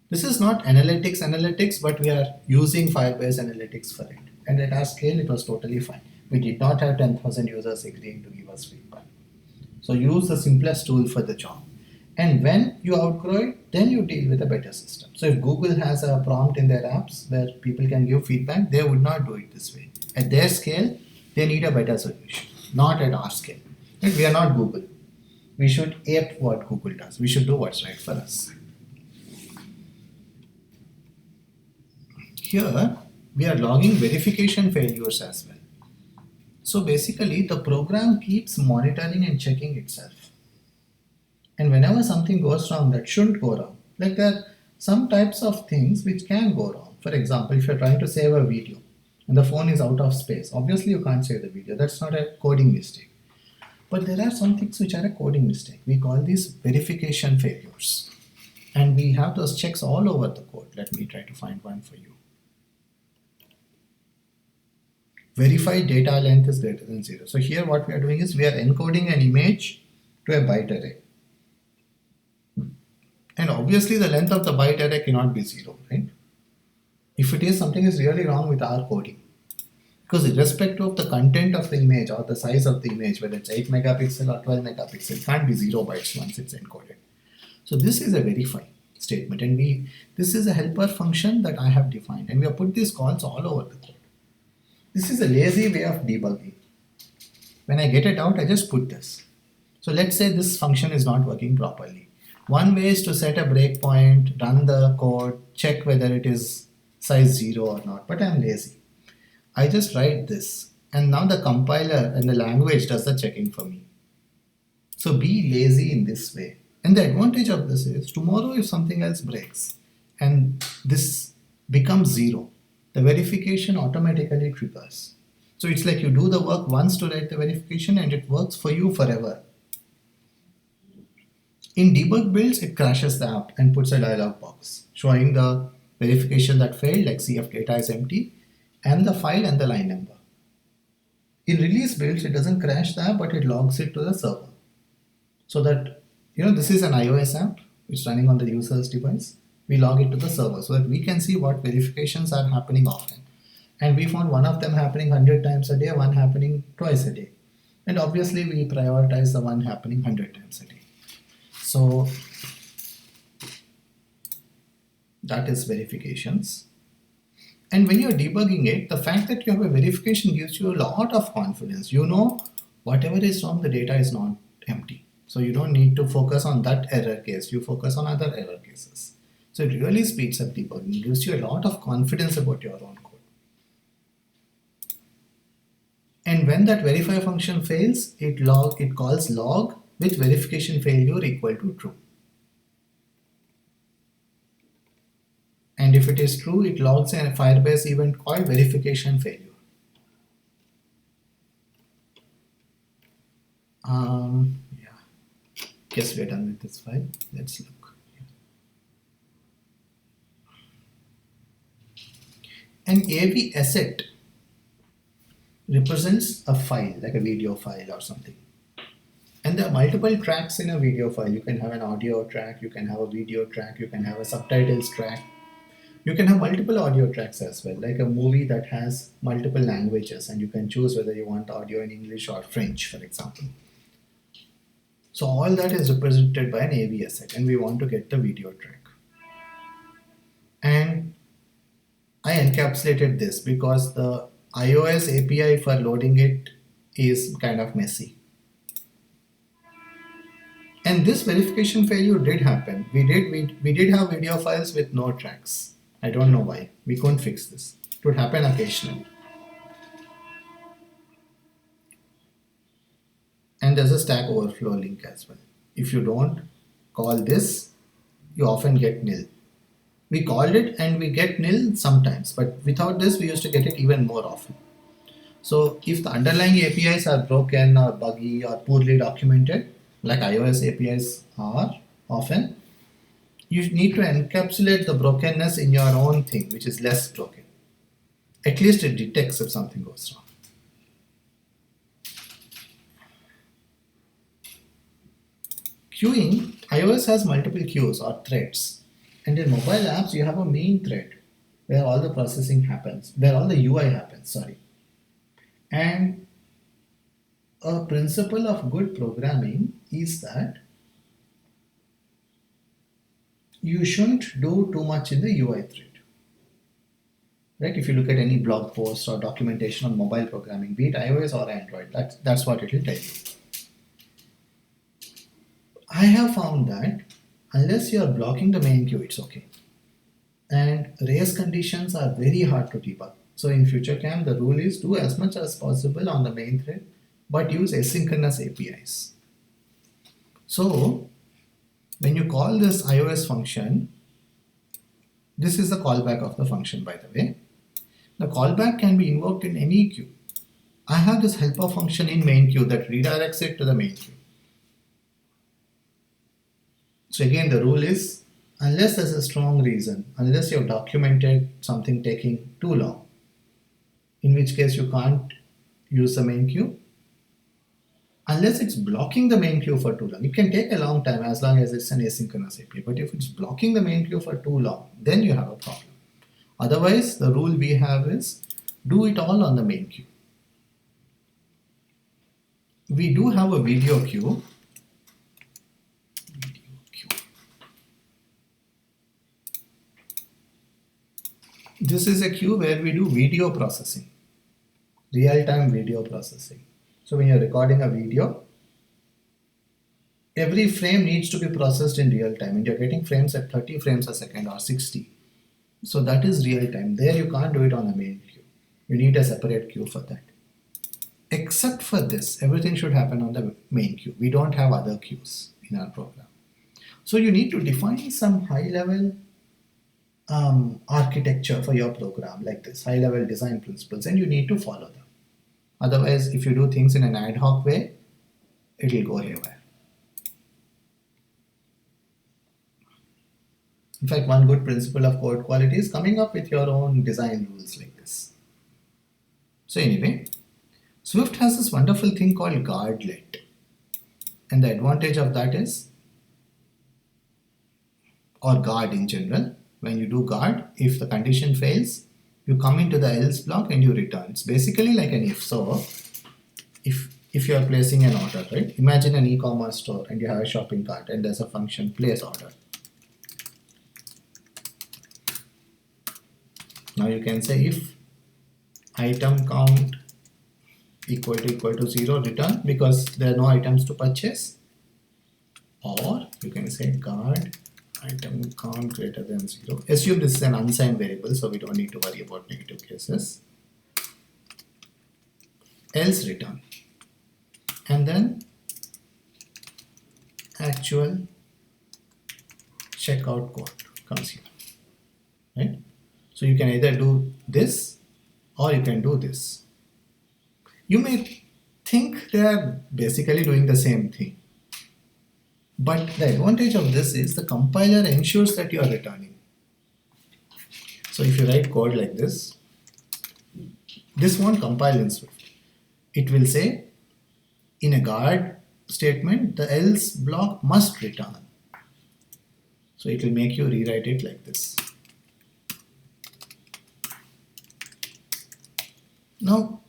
This is not analytics, but we are using Firebase analytics for it. And at our scale, it was totally fine. We did not have 10,000 users agreeing to give us feedback. So use the simplest tool for the job. And when you outgrow it, then you deal with a better system. So if Google has a prompt in their apps where people can give feedback, they would not do it this way. At their scale, they need a better solution, not at our scale. And we are not Google. We should ape what Google does. We should do what's right for us. Here, we are logging verification failures as well. So basically, the program keeps monitoring and checking itself. And whenever something goes wrong that shouldn't go wrong, like there are some types of things which can go wrong. For example, if you're trying to save a video and the phone is out of space, obviously you can't save the video. That's not a coding mistake. But there are some things which are a coding mistake. We call these verification failures. And we have those checks all over the code. Let me try to find one for you. Verified data length is greater than 0. So here what we are doing is we are encoding an image to a byte array. And obviously the length of the byte array cannot be 0, right? If it is, something is really wrong with our coding. Because irrespective of the content of the image or the size of the image, whether it's 8 megapixel or 12 megapixel, it can't be 0 bytes once it's encoded. So this is a verify statement, and this is a helper function that I have defined, and we have put these calls all over the code. This is a lazy way of debugging. When I get it out, I just put this. So let's say this function is not working properly. One way is to set a breakpoint, run the code, check whether it is size 0 or not, but I'm lazy. I just write this, and now the compiler and the language does the checking for me. So be lazy in this way. And the advantage of this is tomorrow if something else breaks and this becomes 0, the verification automatically triggers. So it's like you do the work once to write the verification and it works for you forever. In debug builds, it crashes the app and puts a dialog box showing the verification that failed, like CF data is empty, and the file and the line number. In release builds, it doesn't crash the app, but it logs it to the server so that This is an iOS app. It's running on the user's device. We log it to the server so that we can see what verifications are happening often. And we found one of them happening 100 times a day, one happening twice a day. And obviously we prioritize the one happening 100 times a day. So that is verifications. And when you're debugging it, the fact that you have a verification gives you a lot of confidence. Whatever is wrong, the data is not empty. So you don't need to focus on that error case. You focus on other error cases. So it really speeds up debugging. It gives you a lot of confidence about your own code. And when that verify function fails, it calls log with verification failure equal to true. And if it is true, it logs a Firebase event called verification failure. Guess we're done with this file. Let's look. An AV asset represents a file, like a video file or something. And there are multiple tracks in a video file. You can have an audio track, you can have a video track, you can have a subtitles track. You can have multiple audio tracks as well, like a movie that has multiple languages, and you can choose whether you want audio in English or French, for example. So all that is represented by an AV asset, and we want to get the video track. And I encapsulated this because the iOS API for loading it is kind of messy. And this verification failure did happen. We did have video files with no tracks. I don't know why. We couldn't fix this. It would happen occasionally. And there's a Stack Overflow link as well. If you don't call this, you often get nil. We called it and we get nil sometimes, but without this, we used to get it even more often. So if the underlying APIs are broken or buggy or poorly documented, like iOS APIs are often, you need to encapsulate the brokenness in your own thing, which is less broken. At least it detects if something goes wrong. Queuing, iOS has multiple queues or threads. And in mobile apps, you have a main thread where all the processing happens, where all the UI happens, And a principle of good programming is that you shouldn't do too much in the UI thread. Right? If you look at any blog post or documentation on mobile programming, be it iOS or Android, that's what it will tell you. I have found that unless you are blocking the main queue, it's okay. And race conditions are very hard to debug. So in FutureCam, the rule is do as much as possible on the main thread, but use asynchronous APIs. So when you call this iOS function, this is the callback of the function, by the way. The callback can be invoked in any queue. I have this helper function in main queue that redirects it to the main queue. So again, the rule is, unless there's a strong reason, unless you've documented something taking too long, in which case you can't use the main queue, unless it's blocking the main queue for too long. It can take a long time as long as it's an asynchronous API, but if it's blocking the main queue for too long, then you have a problem. Otherwise, the rule we have is do it all on the main queue. We do have a video queue. This is a queue where we do video processing, real-time video processing. So when you're recording a video, every frame needs to be processed in real time, and you're getting frames at 30 frames a second or 60. So that is real time. There you can't do it on the main queue. You need a separate queue for that. Except for this, everything should happen on the main queue. We don't have other queues in our program. So you need to define some high-level architecture for your program like this, high-level design principles, and you need to follow them. Otherwise, if you do things in an ad hoc way, it will go haywire. In fact, one good principle of code quality is coming up with your own design rules like this. So anyway, Swift has this wonderful thing called guardlet. And the advantage of that is or guard in general. When you do guard, if the condition fails, you come into the else block and you return. It's basically like an if. So if you are placing an order, right? Imagine an e-commerce store and you have a shopping cart and there's a function place order. Now you can say if item count equal to 0, return, because there are no items to purchase. Or you can say guard item count greater than 0. Assume this is an unsigned variable, so we don't need to worry about negative cases. Else return. And then actual checkout code comes here, right? So you can either do this or you can do this. You may think they are basically doing the same thing, but the advantage of this is the compiler ensures that you are returning. So if you write code like this won't compile in Swift. It will say in a guard statement, the else block must return. So it will make you rewrite it like this. Now,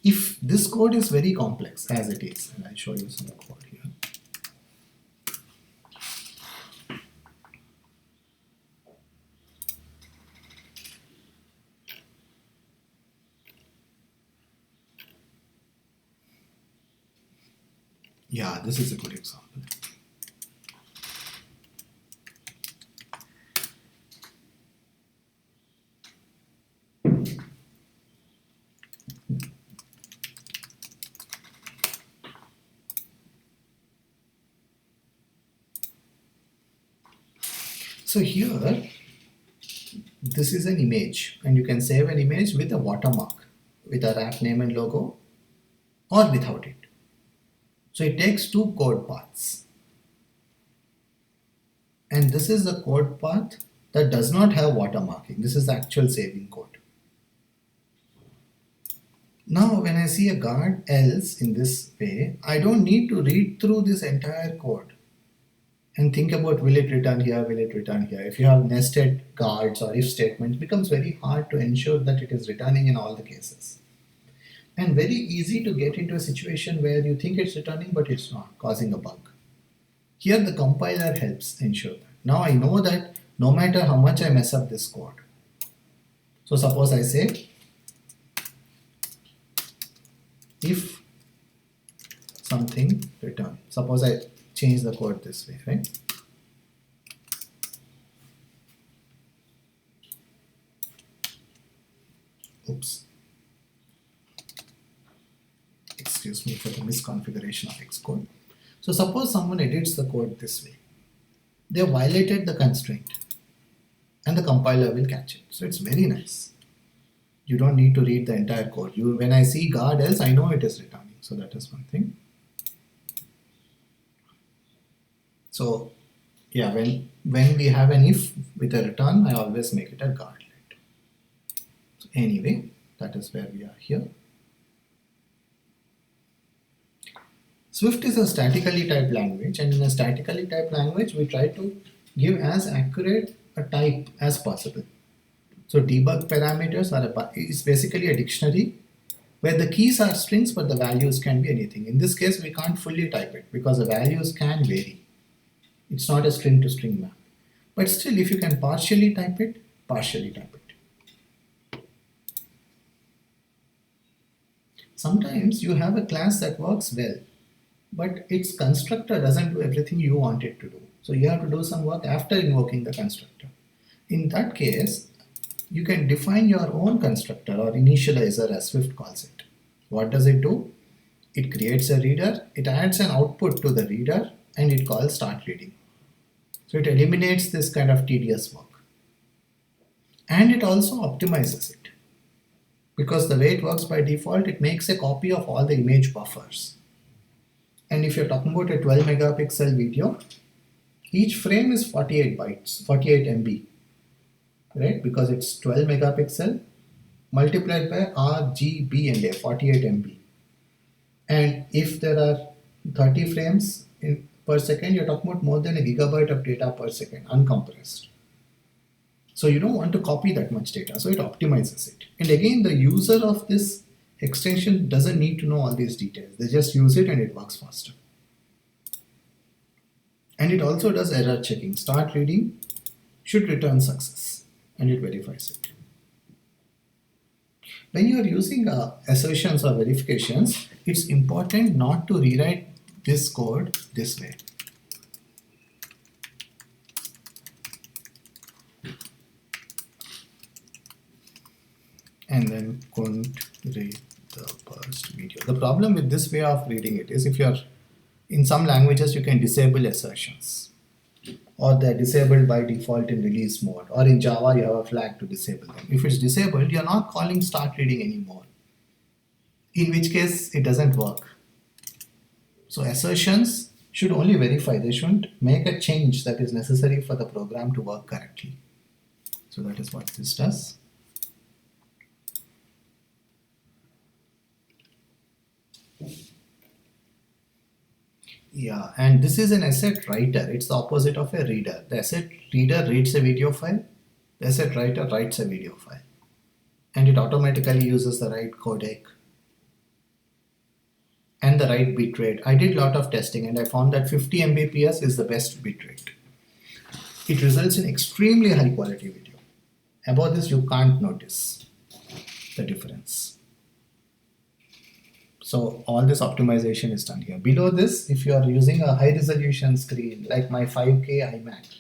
if this code is very complex as it is, and I'll show you some code here. Yeah, this is a good example. So here, this is an image, and you can save an image with a watermark, with a wrap name and logo, or without it. So it takes two code paths. And this is the code path that does not have watermarking. This is the actual saving code. Now, when I see a guard else in this way, I don't need to read through this entire code and think about will it return here, will it return here. If you have nested guards or if statements, it becomes very hard to ensure that it is returning in all the cases. And very easy to get into a situation where you think it's returning but it's not, causing a bug. Here the compiler helps ensure that. Now I know that no matter how much I mess up this code. So suppose I say if something return. Suppose I change the code this way, right? Oops. Excuse me for the misconfiguration of Xcode. So suppose someone edits the code this way. They violated the constraint and the compiler will catch it. So it's very nice. You don't need to read the entire code. When I see guard else, I know it is returning. So that is one thing. So yeah, when we have an if with a return, I always make it a guard. So anyway, that is where we are here. Swift is a statically typed language, and in a statically typed language, we try to give as accurate a type as possible. So debug parameters is basically a dictionary where the keys are strings but the values can be anything. In this case, we can't fully type it because the values can vary. It's not a string to string map. But still, if you can partially type it, partially type it. Sometimes you have a class that works well, but its constructor doesn't do everything you want it to do. So you have to do some work after invoking the constructor. In that case, you can define your own constructor or initializer as Swift calls it. What does it do? It creates a reader, it adds an output to the reader, and it calls start reading. So it eliminates this kind of tedious work. And it also optimizes it. Because the way it works by default, it makes a copy of all the image buffers. And if you're talking about a 12 megapixel video, each frame is 48 bytes, 48 MB, right? Because it's 12 megapixel multiplied by RGB and 48 MB. And if there are 30 frames per second, you're talking about more than a gigabyte of data per second, uncompressed. So you don't want to copy that much data, so it optimizes it. And again, the user of this extension doesn't need to know all these details. They just use it and it works faster. And it also does error checking. Start reading should return success, and it verifies it. When you are using assertions or verifications, it's important not to rewrite this code this way. And then couldn't read the first video. The problem with this way of reading it is, if you're in some languages, you can disable assertions, or they're disabled by default in release mode, or in Java you have a flag to disable them. If it's disabled, you're not calling start reading anymore, in which case it doesn't work. So assertions should only verify, they shouldn't make a change that is necessary for the program to work correctly. So that is what this does. Yeah, and this is an asset writer. It's the opposite of a reader. The asset reader reads a video file. The asset writer writes a video file. And it automatically uses the right codec and the right bitrate. I did a lot of testing and I found that 50 Mbps is the best bitrate. It results in extremely high quality video. Above this, you can't notice the difference. So all this optimization is done here. Below this, if you are using a high resolution screen like my 5K iMac,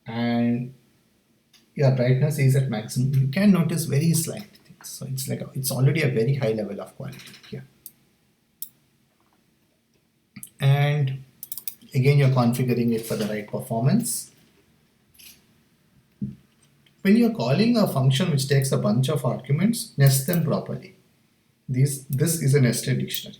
and your brightness is at maximum, you can notice very slight things. So it's like it's already a very high level of quality here. And again, you're configuring it for the right performance. When you're calling a function which takes a bunch of arguments, nest them properly. This is a nested dictionary.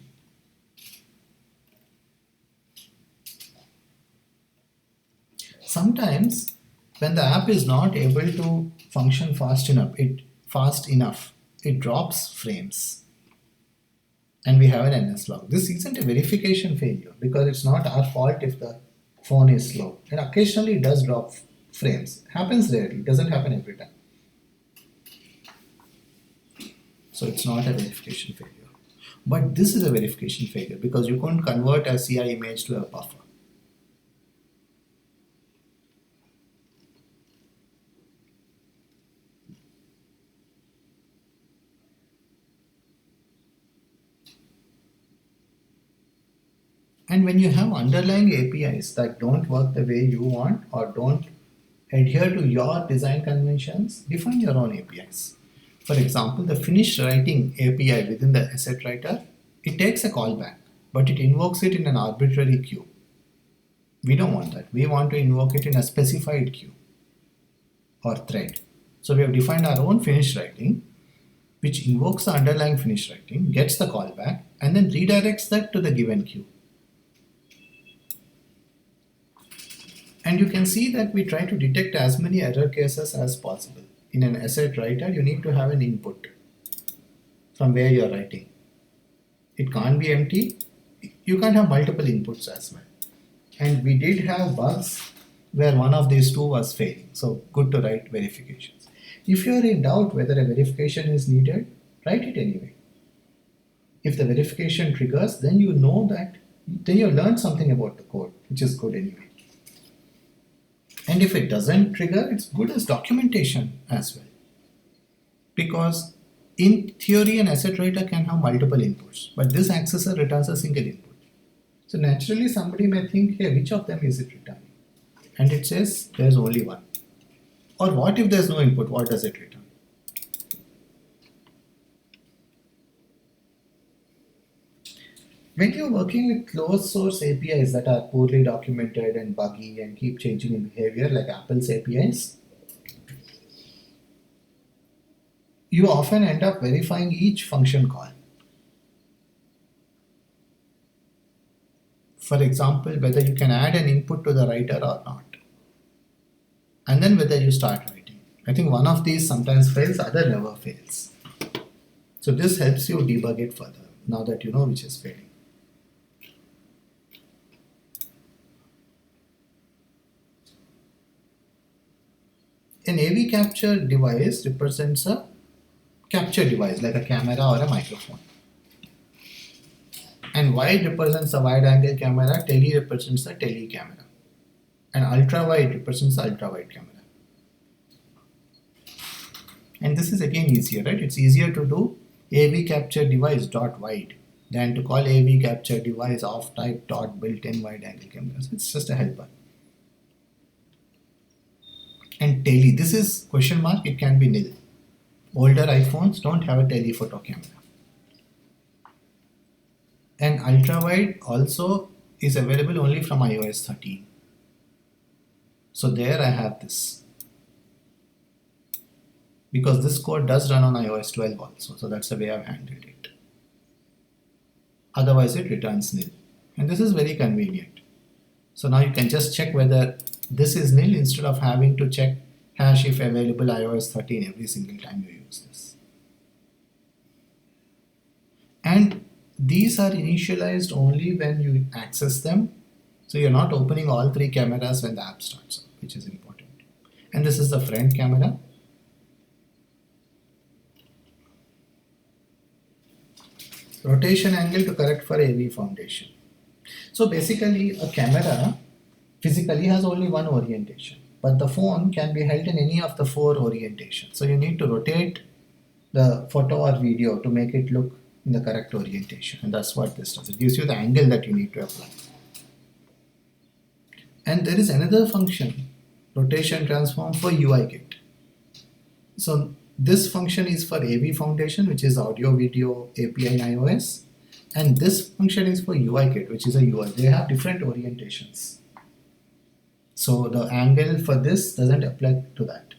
Sometimes when the app is not able to function fast enough, it drops frames. And we have an NS log. This isn't a verification failure because it's not our fault if the phone is slow. And occasionally it does drop frames. Happens rarely, it doesn't happen every time. So it's not a verification failure. But this is a verification failure because you couldn't convert a CI image to a buffer. And when you have underlying APIs that don't work the way you want or don't adhere to your design conventions, define your own APIs. For example, the finished writing API within the asset writer, it takes a callback, but it invokes it in an arbitrary queue. We don't want that. We want to invoke it in a specified queue or thread. So we have defined our own finished writing, which invokes the underlying finished writing, gets the callback, and then redirects that to the given queue. And you can see that we try to detect as many error cases as possible. In an asset writer, you need to have an input from where you are writing. It can't be empty. You can't have multiple inputs as well. And we did have bugs where one of these two was failing. So good to write verifications. If you are in doubt whether a verification is needed, write it anyway. If the verification triggers, then you know that, then you learned something about the code, which is good anyway. And if it doesn't trigger, it's good as documentation as well. Because in theory, an asset writer can have multiple inputs, but this accessor returns a single input. So naturally, somebody may think, hey, which of them is it returning? And it says there's only one. Or what if there's no input? What does it return? When you're working with closed source APIs that are poorly documented and buggy and keep changing in behavior, like Apple's APIs, you often end up verifying each function call. For example, whether you can add an input to the writer or not. And then whether you start writing. I think one of these sometimes fails, other never fails. So this helps you debug it further, now that you know which is failing. An AV capture device represents a capture device like a camera or a microphone. And wide represents a wide angle camera, tele represents a tele camera. And ultra wide represents the ultra wide camera. And this is again easier, right? It's easier to do AV capture device dot wide than to call AV capture device off type dot built-in wide angle cameras. It's just a helper. And tele, this is question mark, it can be nil. Older iPhones don't have a telephoto camera. And ultra wide also is available only from iOS 13. So there I have this. Because this code does run on iOS 12 also, so that's the way I've handled it. Otherwise it returns nil. And this is very convenient. So now you can just check whether this is nil instead of having to check hash if available iOS 13 every single time you use this. And these are initialized only when you access them. So you're not opening all three cameras when the app starts up, which is important. And this is the front camera. Rotation angle to correct for AV foundation. So basically a camera physically has only one orientation, but the phone can be held in any of the four orientations. So you need to rotate the photo or video to make it look in the correct orientation, and that's what this does. It gives you the angle that you need to apply. And there is another function, rotation transform for UIKit. So this function is for AV foundation, which is audio video API in iOS, and this function is for UIKit, which is a UI. They have different orientations. So the angle for this doesn't apply to that.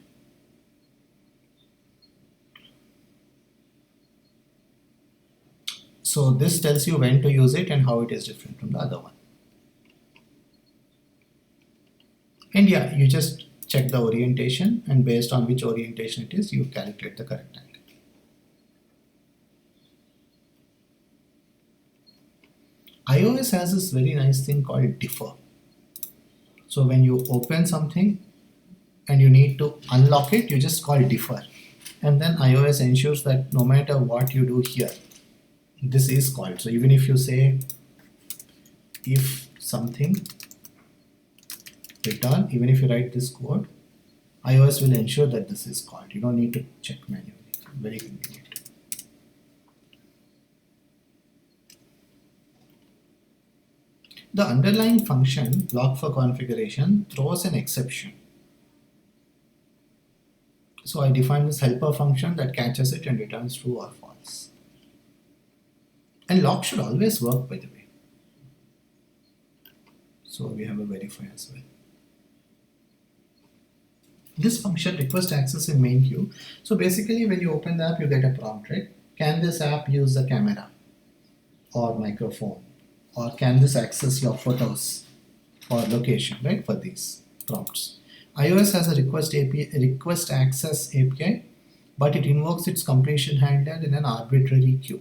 So this tells you when to use it and how it is different from the other one. And yeah, you just check the orientation, and based on which orientation it is, you calculate the correct angle. iOS has this very nice thing called differ. So when you open something and you need to unlock it, you just call differ. And then iOS ensures that no matter what you do here, this is called. So even if you say if something return, even if you write this code, iOS will ensure that this is called. You don't need to check manually. Very convenient. The underlying function block for configuration throws an exception. So I define this helper function that catches it and returns true or false. And lock should always work, by the way. So we have a verify as well. This function request access in main queue. So basically when you open the app, you get a prompt, right? Can this app use the camera or microphone? Or can this access your photos or location, right? For these prompts. iOS has a request access API, but it invokes its completion handler in an arbitrary queue.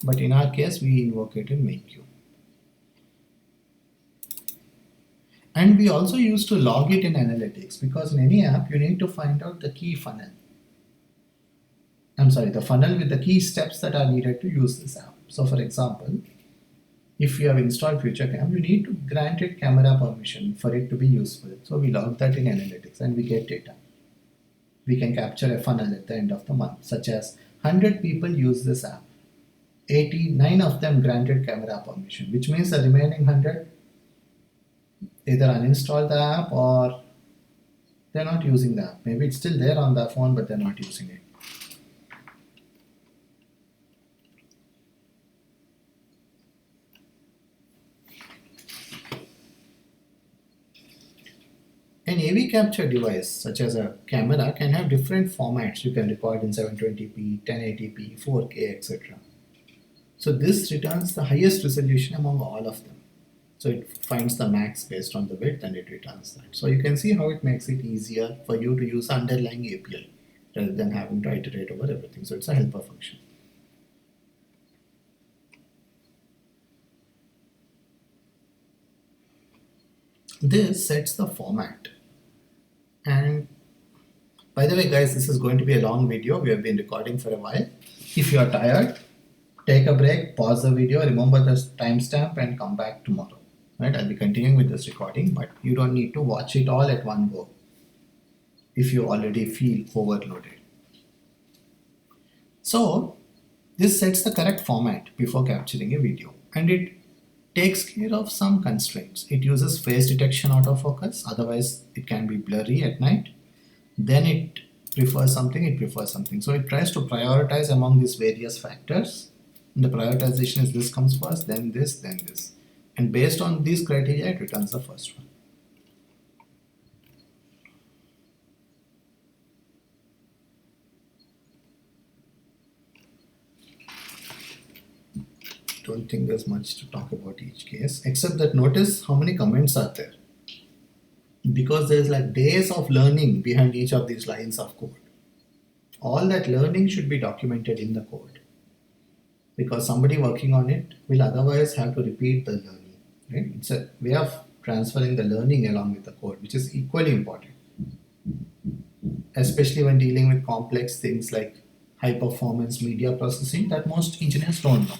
But in our case, we invoke it in main queue. And we also used to log it in analytics, because in any app, you need to find out the key funnel. The funnel with the key steps that are needed to use this app. So for example, if you have installed FutureCam, you need to grant it camera permission for it to be useful. So we log that in analytics and we get data. We can capture a funnel at the end of the month, such as 100 people use this app. 89 of them granted camera permission, which means the remaining 100 either uninstall the app or they're not using the app. Maybe it's still there on the phone, but they're not using it. An AV capture device, such as a camera, can have different formats. You can record in 720p, 1080p, 4K, etc. So this returns the highest resolution among all of them. So it finds the max based on the width and it returns that. So you can see how it makes it easier for you to use the underlying API rather than having to iterate over everything. So it's a helper function. This sets the format. And By the way, guys, this is going to be a long video. We have been recording for a while. If you are tired, take a break, pause the video, remember the timestamp, and come back tomorrow. Right? I'll be continuing with this recording, but you don't need to watch it all at one go if you already feel overloaded. So, this sets the correct format before capturing a video, and it takes care of some constraints. It uses face detection autofocus, otherwise it can be blurry at night. Then it prefers something. So it tries to prioritize among these various factors. And the prioritization is this comes first, then this, then this. And based on these criteria, it returns the first one. Don't think there's much to talk about each case, except that notice how many comments are there. Because there's like days of learning behind each of these lines of code. All that learning should be documented in the code, because somebody working on it will otherwise have to repeat the learning. Right? It's a way of transferring the learning along with the code, which is equally important, especially when dealing with complex things like high performance media processing that most engineers don't know,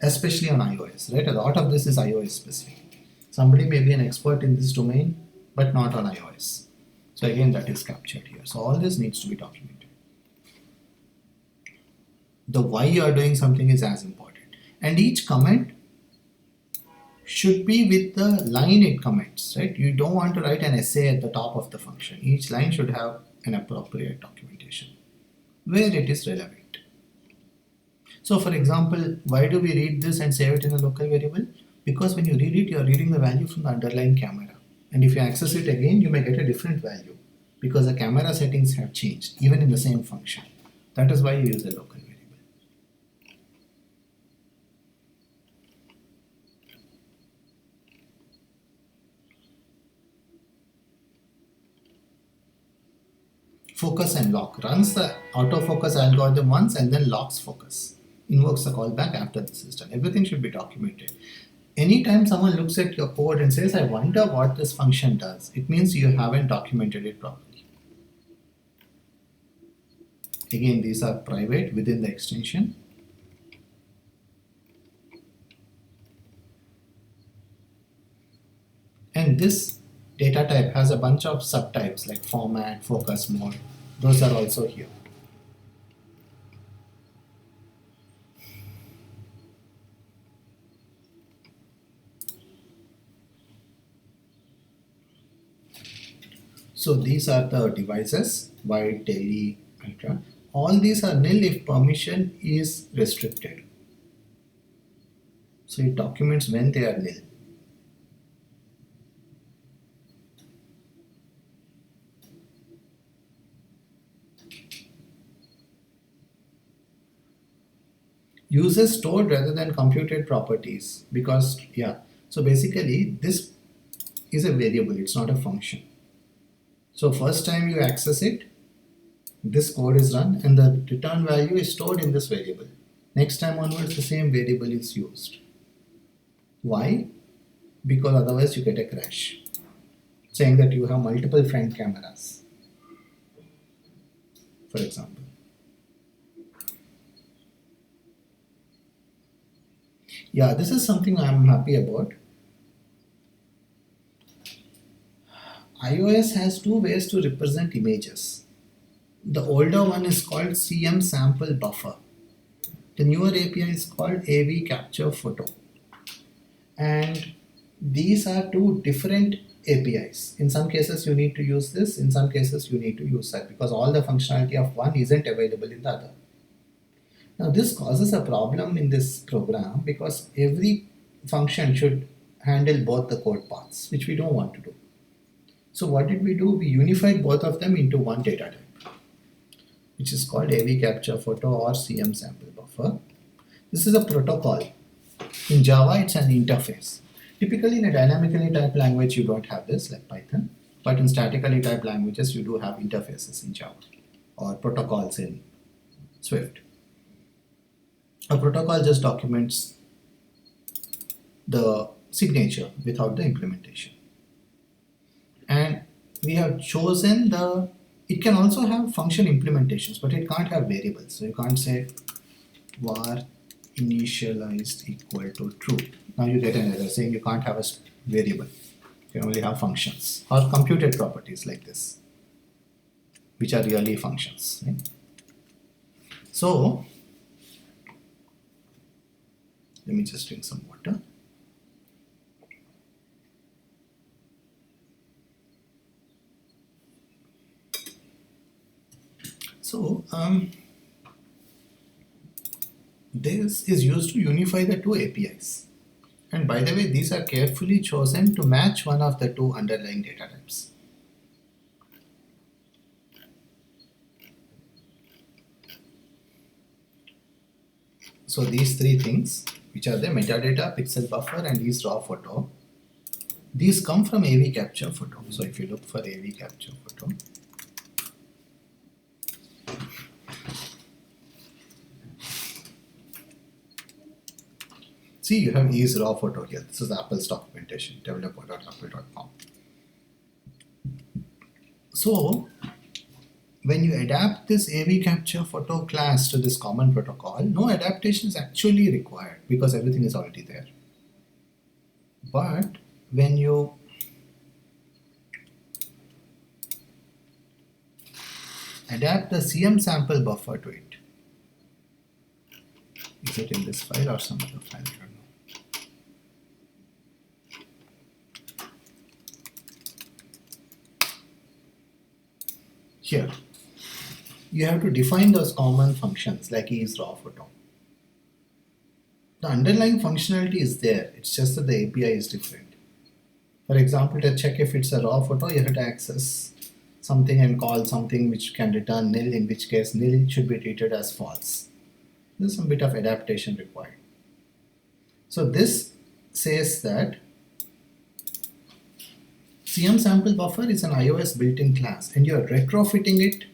especially on iOS. Right? A lot of this is iOS specific. Somebody may be an expert in this domain, but not on iOS. So again, that is captured here. So all this needs to be documented. The why you are doing something is as important. And each comment should be with the line it comments, right? You don't want to write an essay at the top of the function. Each line should have an appropriate documentation where it is relevant. So for example, why do we read this and save it in a local variable? Because when you read it, you are reading the value from the underlying camera. And if you access it again, you may get a different value because the camera settings have changed, even in the same function. That is why you use a local variable. Focus and lock runs the autofocus algorithm once and then locks focus. Invokes the callback after this is done. Everything should be documented. Anytime someone looks at your code and says, I wonder what this function does, it means you haven't documented it properly. Again, these are private within the extension. And this data type has a bunch of subtypes like format, focus mode. Those are also here. So these are the devices, wide, daily, ultra. All these are nil if permission is restricted. So it documents when they are nil. Uses stored rather than computed properties because, so basically this is a variable, it's not a function. So first time you access it, this code is run and the return value is stored in this variable. Next time onwards, the same variable is used. Why? Because otherwise you get a crash, saying that you have multiple front cameras, for example. Yeah, this is something I'm happy about. iOS has two ways to represent images. The older one is called CM sample buffer. The newer API is called AV capture photo. And these are two different APIs. In some cases you need to use this, in some cases you need to use that, because all the functionality of one isn't available in the other. Now this causes a problem in this program because every function should handle both the code paths, which we don't want to do. So what did we do? We unified both of them into one data type, which is called AV capture photo or CM sample buffer. This is a protocol. In Java, it's an interface. Typically in a dynamically typed language, you don't have this like Python, but in statically typed languages, you do have interfaces in Java or protocols in Swift. A protocol just documents the signature without the implementation. And we have chosen the It can also have function implementations, but it can't have variables. So you can't say var initialized equal to true. Now you get an error saying you can't have a variable. You can only have functions or computed properties like this, which are really functions. Right? So let me just drink some water. So this is used to unify the two APIs. And by the way, these are carefully chosen to match one of the two underlying data types. So these three things, which are the metadata, pixel buffer, and these raw photo, these come from AV capture photo. So if you look for AV capture photo, see, you have Ease raw photo here. This is Apple's documentation, developer.apple.com. So when you adapt this AV capture photo class to this common protocol, no adaptation is actually required because everything is already there. But when you adapt the CM sample buffer to it, is it in this file or some other file? I don't know. Here, you have to define those common functions like Ease raw photo. The underlying functionality is there, it's just that the API is different. For example, to check if it's a raw photo, you have to access something and call something which can return nil, in which case nil should be treated as false. There's some bit of adaptation required. So this says that CM sample buffer is an iOS built-in class and you're retrofitting it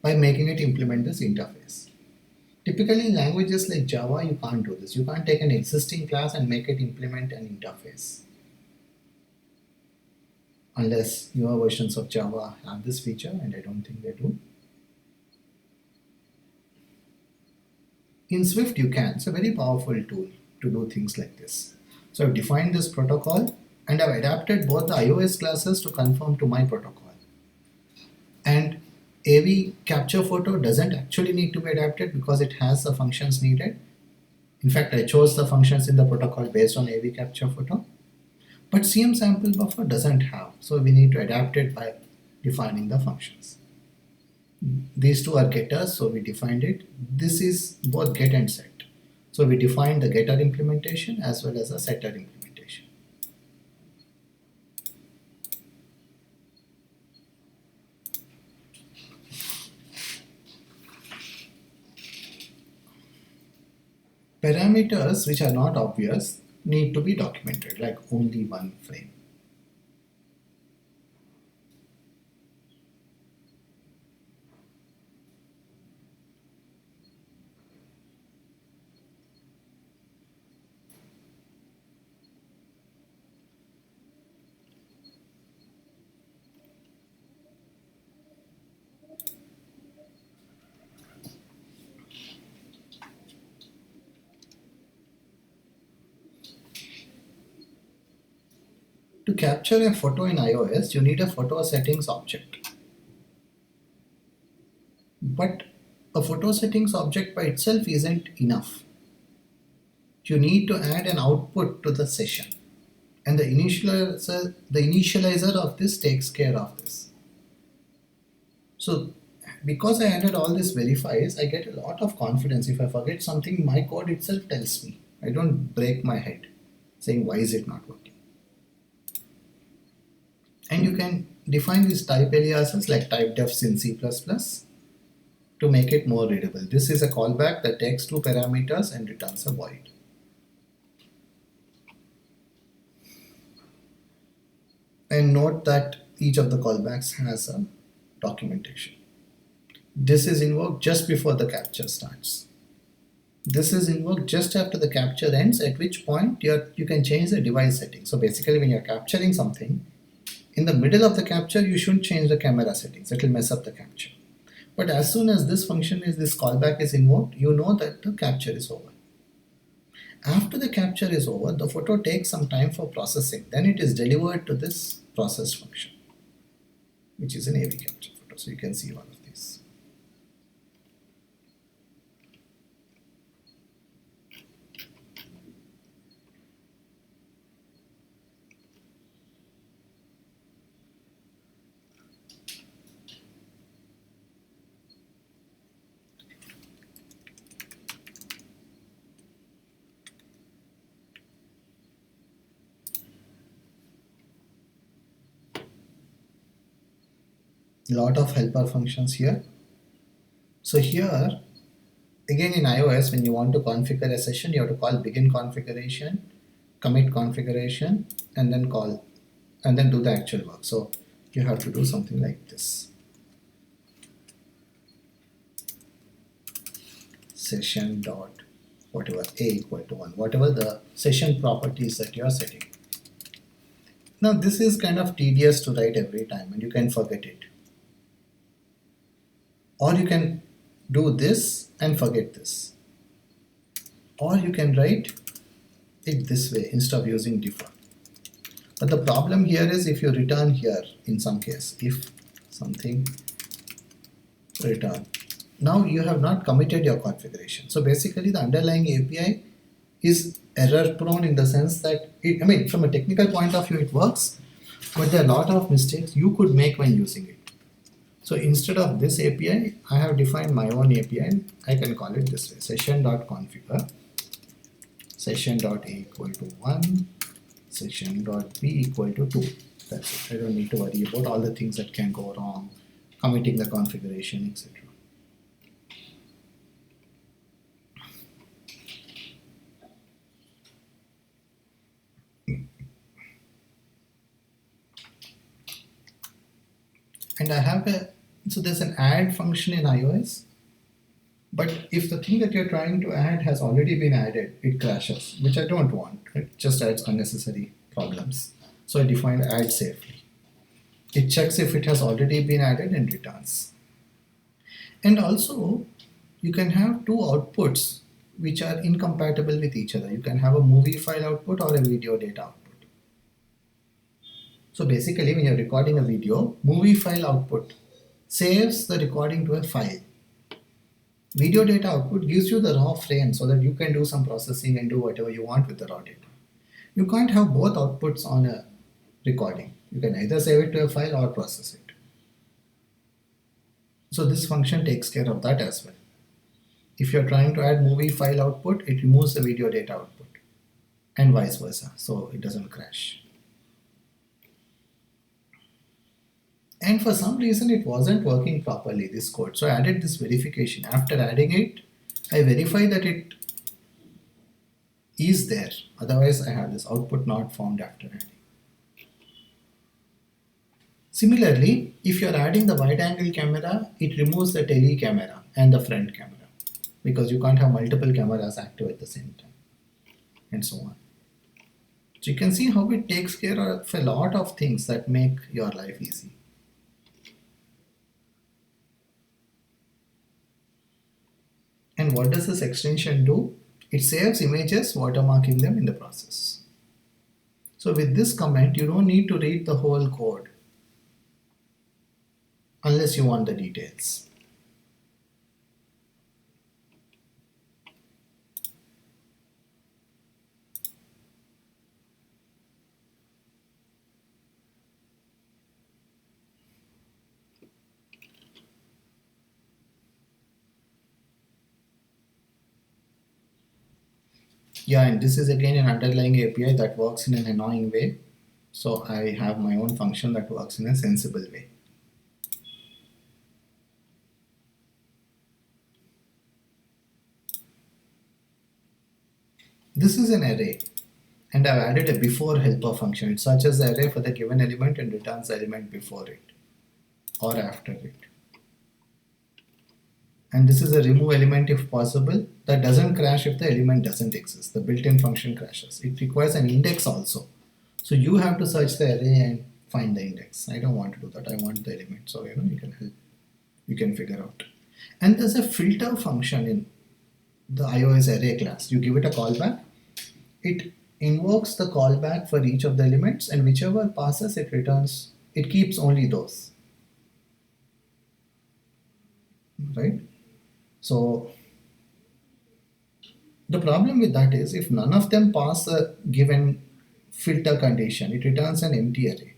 by making it implement this interface. Typically in languages like Java, you can't do this. You can't take an existing class and make it implement an interface. Unless newer versions of Java have this feature, and I don't think they do. In Swift you can. It's a very powerful tool to do things like this. So I've defined this protocol and I've adapted both the iOS classes to conform to my protocol. And AV capture photo doesn't actually need to be adapted because it has the functions needed. In fact, I chose the functions in the protocol based on AV capture photo. But CM sample buffer doesn't have, so we need to adapt it by defining the functions. These two are getters, so we defined it. This is both get and set. So we defined the getter implementation as well as the setter implementation. Parameters which are not obvious need to be documented, like only one frame. To capture a photo in iOS, you need a photo settings object. But a photo settings object by itself isn't enough. You need to add an output to the session. And the initializer of this takes care of this. So because I added all this verifies, I get a lot of confidence. If I forget something, my code itself tells me. I don't break my head saying why is it not working. And you can define these type aliases like typedefs in C++ to make it more readable. This is a callback that takes two parameters and returns a void. And note that each of the callbacks has a documentation. This is invoked just before the capture starts. This is invoked just after the capture ends, at which point you can change the device setting. So basically when you're capturing something, In the middle of the capture, you shouldn't change the camera settings. It will mess up the capture. But as soon as this callback is invoked, you know that the capture is over. After the capture is over, the photo takes some time for processing. Then it is delivered to this process function, which is an AV capture photo. So you can see one of these. Lot of helper functions here. So here, again in iOS, when you want to configure a session, you have to call begin configuration, commit configuration, and then do the actual work. So you have to do something like this. Session dot whatever a equal to 1, whatever the session properties that you are setting. Now this is kind of tedious to write every time and you can forget it. Or you can do this and forget this. Or you can write it this way instead of using default. But the problem here is if you return here in some case, if something return. Now you have not committed your configuration. So basically the underlying API is error prone in the sense that, from a technical point of view it works, but there are a lot of mistakes you could make when using it. So instead of this API, I have defined my own API. I can call it this way, session.configure, session.a equal to 1, session.b equal to 2. That's it. I don't need to worry about all the things that can go wrong, committing the configuration, etc. And I have so there's an add function in iOS, but if the thing that you're trying to add has already been added, it crashes, which I don't want. It just adds unnecessary problems. So I defined add safely. It checks if it has already been added and returns. And also, you can have two outputs which are incompatible with each other. You can have a movie file output or a video data output. So basically, when you're recording a video, movie file output saves the recording to a file. Video data output gives you the raw frame so that you can do some processing and do whatever you want with the raw data. You can't have both outputs on a recording. You can either save it to a file or process it. So this function takes care of that as well. If you're trying to add movie file output, it removes the video data output and vice versa, so it doesn't crash. And for some reason it wasn't working properly, this code. So I added this verification. After adding it, I verify that it is there. Otherwise I have this output not found after adding. Similarly, if you're adding the wide angle camera, it removes the tele camera and the front camera because you can't have multiple cameras active at the same time and so on. So you can see how it takes care of a lot of things that make your life easy. And what does this extension do? It saves images, watermarking them in the process. So with this comment, you don't need to read the whole code unless you want the details. Yeah, and this is again an underlying API that works in an annoying way. So I have my own function that works in a sensible way. This is an array, and I've added a before helper function. It searches the array for the given element and returns the element before it or after it. And this is a remove element if possible. That doesn't crash if the element doesn't exist. The built-in function crashes. It requires an index also. So you have to search the array and find the index. I don't want to do that. I want the element. So you can help. You can figure out. And there's a filter function in the iOS array class. You give it a callback. It invokes the callback for each of the elements, and whichever passes it returns. It keeps only those. Right? So the problem with that is if none of them pass a given filter condition, it returns an empty array.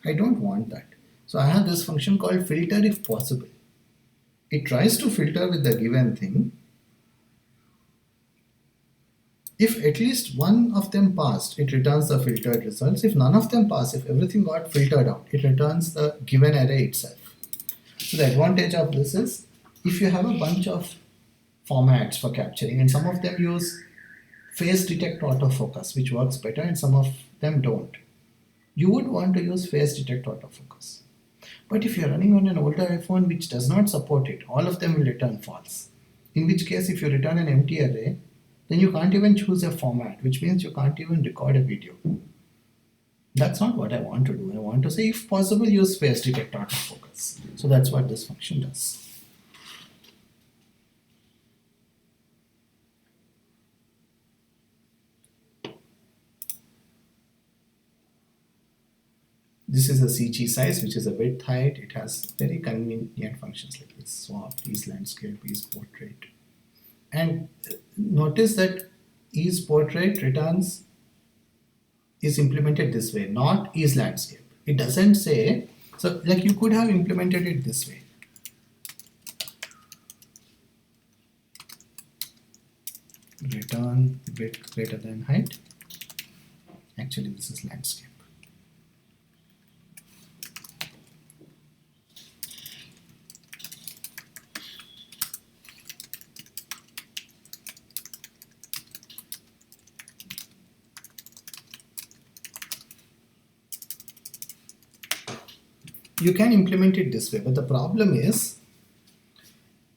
I don't want that. So I have this function called filter if possible. It tries to filter with the given thing. If at least one of them passed, it returns the filtered results. If none of them pass, if everything got filtered out, it returns the given array itself. So the advantage of this is if you have a bunch of formats for capturing and some of them use face detect autofocus, which works better, and some of them don't, you would want to use face detect autofocus. But if you're running on an older iPhone which does not support it, all of them will return false. In which case, if you return an empty array, then you can't even choose a format, which means you can't even record a video. That's not what I want to do. I want to say, if possible, use face detect autofocus. So that's what this function does. This is a CG size, which is a width height. It has very convenient functions like this: swap, ease landscape, ease portrait. And notice that ease portrait returns is implemented this way, not ease landscape. It doesn't say, so like you could have implemented it this way. Return width greater than height. Actually, this is landscape. You can implement it this way, but the problem is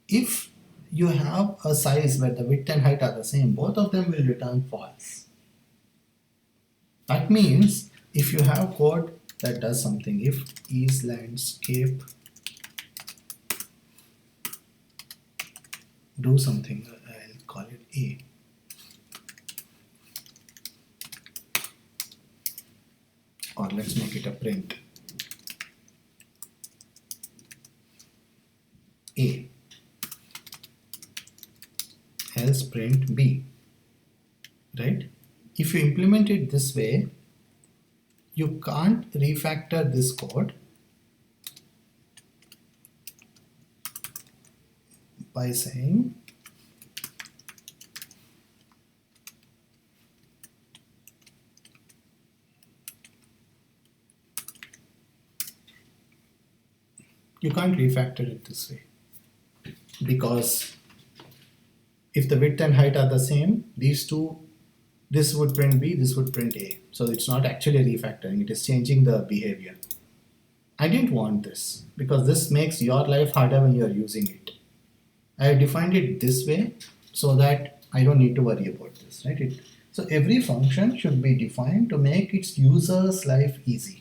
if you have a size where the width and height are the same, both of them will return false. That means if you have code that does something, if ease landscape do something, I'll call it A. Or let's make it a print. A, else print B, right? If you implement it this way, you can't refactor this code by saying you can't refactor it this way. Because if the width and height are the same, these two, this would print B, this would print A. So it's not actually refactoring, it is changing the behavior. I didn't want this because this makes your life harder when you're using it. I have defined it this way so that I don't need to worry about this, right? So every function should be defined to make its user's life easy.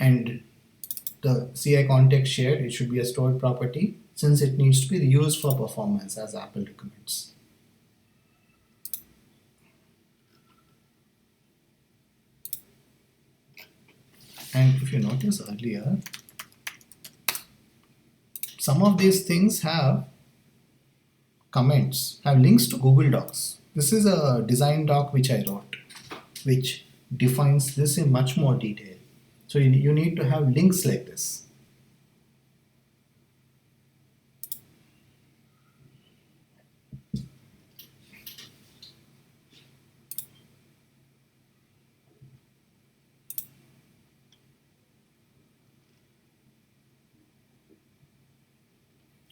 And the CI context shared, it should be a stored property since it needs to be reused for performance as Apple recommends. And if you notice earlier, some of these things have comments, have links to Google Docs. This is a design doc which I wrote, which defines this in much more detail. So you need to have links like this.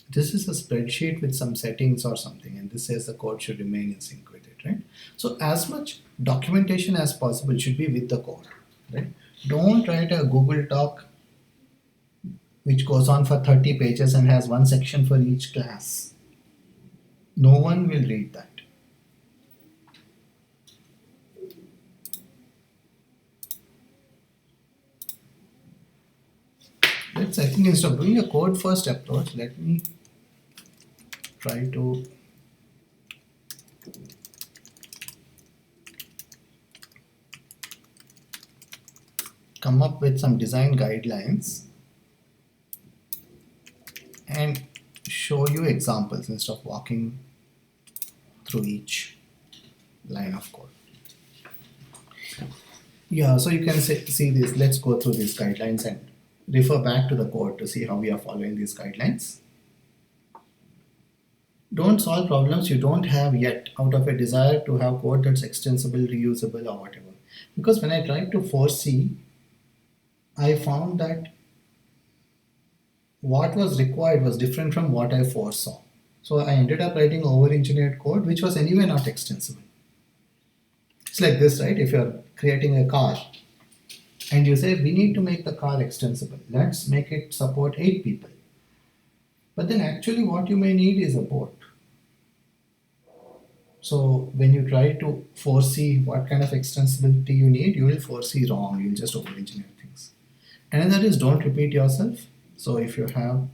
This is a spreadsheet with some settings or something, and this says the code should remain in sync with it, right? So as much documentation as possible should be with the code, right? Don't write a Google Doc which goes on for 30 pages and has one section for each class. No one will read that. I think instead of doing a code first approach, let me try to come up with some design guidelines and show you examples instead of walking through each line of code. Yeah, so you can see this. Let's go through these guidelines and refer back to the code to see how we are following these guidelines. Don't solve problems you don't have yet out of a desire to have code that's extensible, reusable, or whatever. Because when I tried to foresee, I found that what was required was different from what I foresaw. So I ended up writing over-engineered code, which was anyway not extensible. It's like this, right? If you're creating a car and you say, we need to make the car extensible, let's make it support 8 people. But then actually what you may need is a boat. So when you try to foresee what kind of extensibility you need, you will foresee wrong. You'll just over-engineer things. Another is don't repeat yourself. So if you have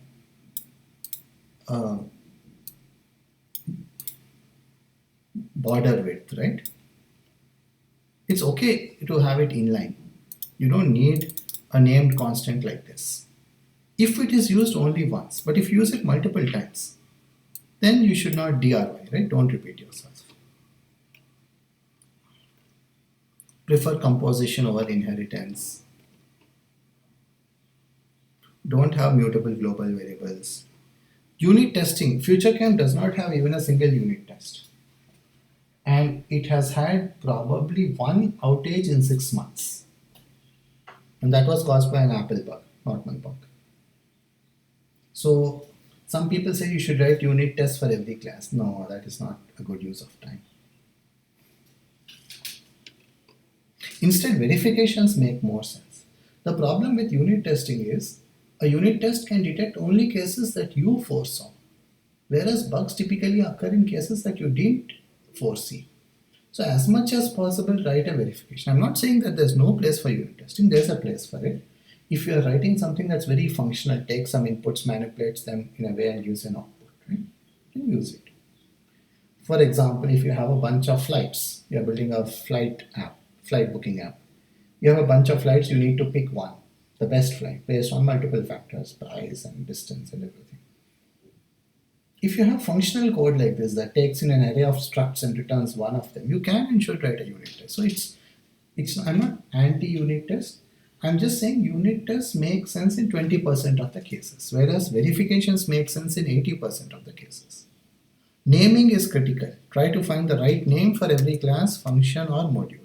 border width, right? It's okay to have it inline. You don't need a named constant like this. If it is used only once, but if you use it multiple times, then you should not DRY, right? Don't repeat yourself. Prefer composition over inheritance. Don't have mutable global variables. Unit testing. FutureCam does not have even a single unit test. And it has had probably one outage in 6 months. And that was caused by an Apple bug, not my bug. So some people say you should write unit tests for every class. No, that is not a good use of time. Instead, verifications make more sense. The problem with unit testing is a unit test can detect only cases that you foresaw, whereas bugs typically occur in cases that you didn't foresee. So as much as possible, write a verification. I'm not saying that there's no place for unit testing. There's a place for it. If you are writing something that's very functional, take some inputs, manipulates them in a way and use an output, right? You can use it. For example, if you have a bunch of flights, you're building a flight app, flight booking app. You have a bunch of flights, you need to pick one, the best flight, based on multiple factors, price and distance and everything. If you have functional code like this that takes in an array of structs and returns one of them, you can and should write a unit test. So I'm not anti-unit test. I'm just saying unit tests make sense in 20% of the cases, whereas verifications make sense in 80% of the cases. Naming is critical. Try to find the right name for every class, function, or module.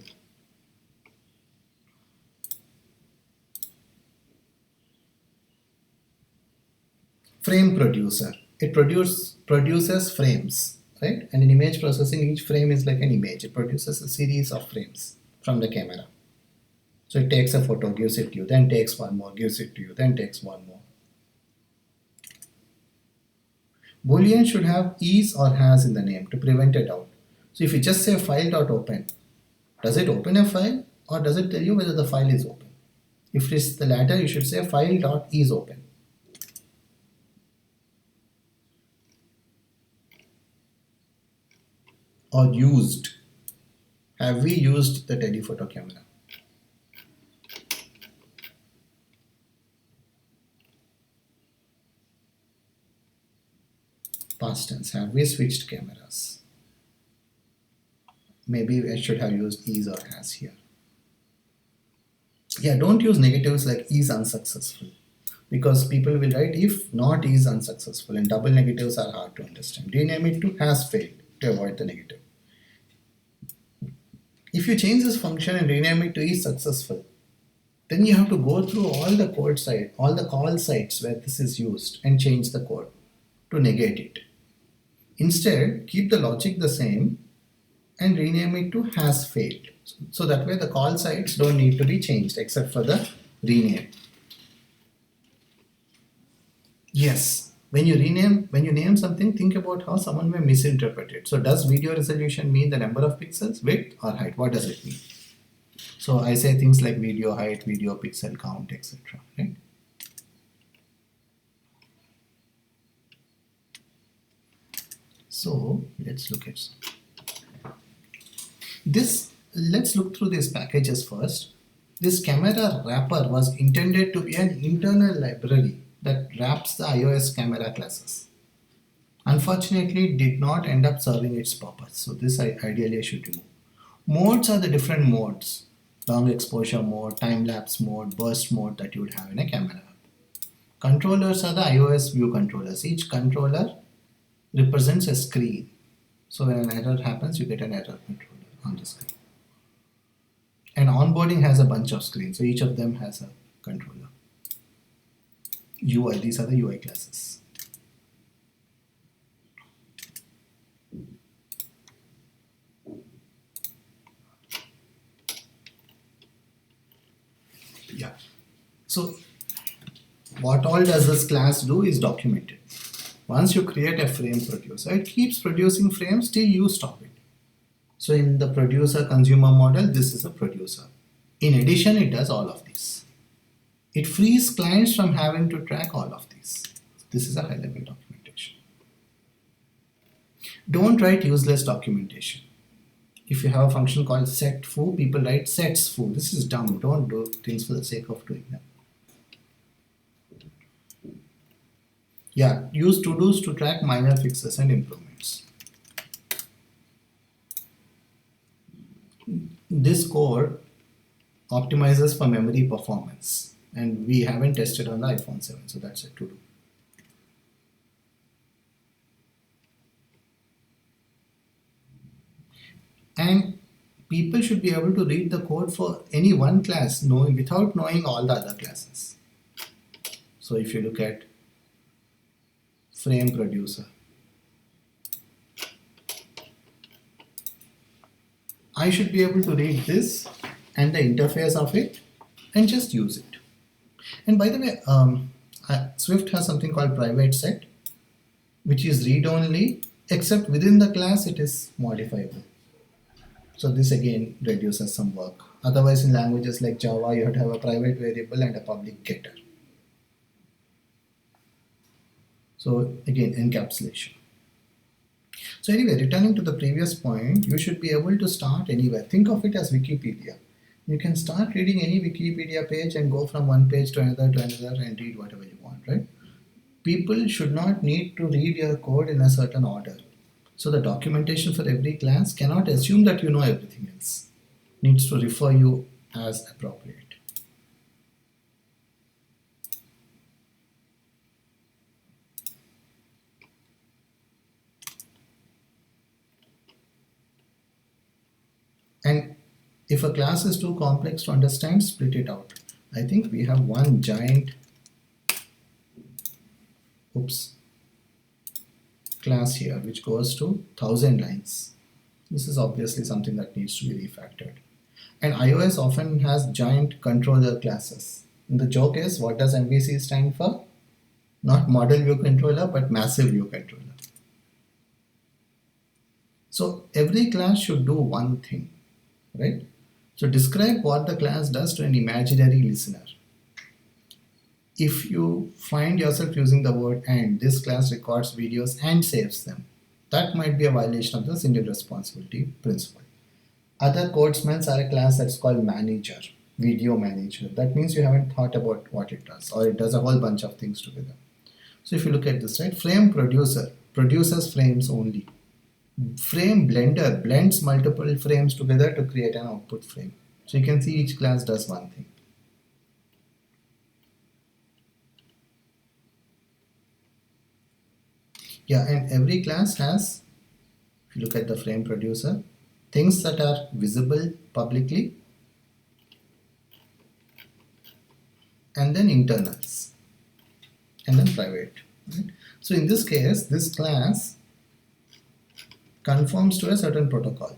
Frame producer. It produces frames, right? And in image processing, each frame is like an image. It produces a series of frames from the camera. So it takes a photo, gives it to you, then takes one more, gives it to you, then takes one more. Boolean should have is or has in the name to prevent a doubt. So if you just say file.open, does it open a file or does it tell you whether the file is open? If it is the latter, you should say file.isOpen. Or used. Have we used the telephoto camera? Past tense. Have we switched cameras? Maybe I should have used is or has here. Yeah, don't use negatives like is unsuccessful, because people will write if not is unsuccessful, and double negatives are hard to understand. Rename it to has failed to avoid the negative. If you change this function and rename it to is successful, then you have to go through all the code site, all the call sites where this is used and change the code to negate it. Instead, keep the logic the same and rename it to has failed. So that way the call sites don't need to be changed except for the rename. Yes, When you name something, think about how someone may misinterpret it. So does video resolution mean the number of pixels, width, or height? What does it mean? So I say things like video height, video pixel count, etc. Right? So let's look at this. Let's look through these packages first. This camera wrapper was intended to be an internal library that wraps the iOS camera classes. Unfortunately, it did not end up serving its purpose. So this ideally I should remove. Modes are the different modes. Long exposure mode, time-lapse mode, burst mode that you would have in a camera app. Controllers are the iOS view controllers. Each controller represents a screen. So when an error happens, you get an error controller on the screen. And onboarding has a bunch of screens. So each of them has a controller. UI, these are the UI classes. Yeah. So what all does this class do is documented. Once you create a frame producer, it keeps producing frames till you stop it. So in the producer consumer model, this is a producer. In addition, it does all of these. It frees clients from having to track all of these. This is a high level documentation. Don't write useless documentation. If you have a function called setFoo, people write setsFoo. This is dumb. Don't do things for the sake of doing them. Yeah, use to-dos to track minor fixes and improvements. This code optimizes for memory performance, and we haven't tested on the iPhone 7, so that's a to-do. And people should be able to read the code for any one class without knowing all the other classes. So if you look at frame producer, I should be able to read this and the interface of it and just use it. And by the way, Swift has something called private set, which is read-only, except within the class it is modifiable. So this again reduces some work. Otherwise, in languages like Java, you have to have a private variable and a public getter. So again, encapsulation. So anyway, returning to the previous point, you should be able to start anywhere. Think of it as Wikipedia. You can start reading any Wikipedia page and go from one page to another and read whatever you want, right? People should not need to read your code in a certain order. So the documentation for every class cannot assume that you know everything else. It needs to refer you as appropriate. And if a class is too complex to understand, split it out. I think we have one giant class here which goes to 1000 lines. This is obviously something that needs to be refactored. And iOS often has giant controller classes. And the joke is, what does MVC stand for? Not model view controller, but massive view controller. So every class should do one thing, right? So describe what the class does to an imaginary listener. If you find yourself using the word and, this class records videos and saves them, that might be a violation of the single responsibility principle. Other code smells are a class that's called manager, video manager. That means you haven't thought about what it does, or it does a whole bunch of things together. So if you look at this, right, frame producer produces frames only. Frame blender blends multiple frames together to create an output frame. So you can see each class does one thing. Yeah, and every class has, if you look at the frame producer, things that are visible publicly, and then internals, and then private. Right? So in this case, this class conforms to a certain protocol.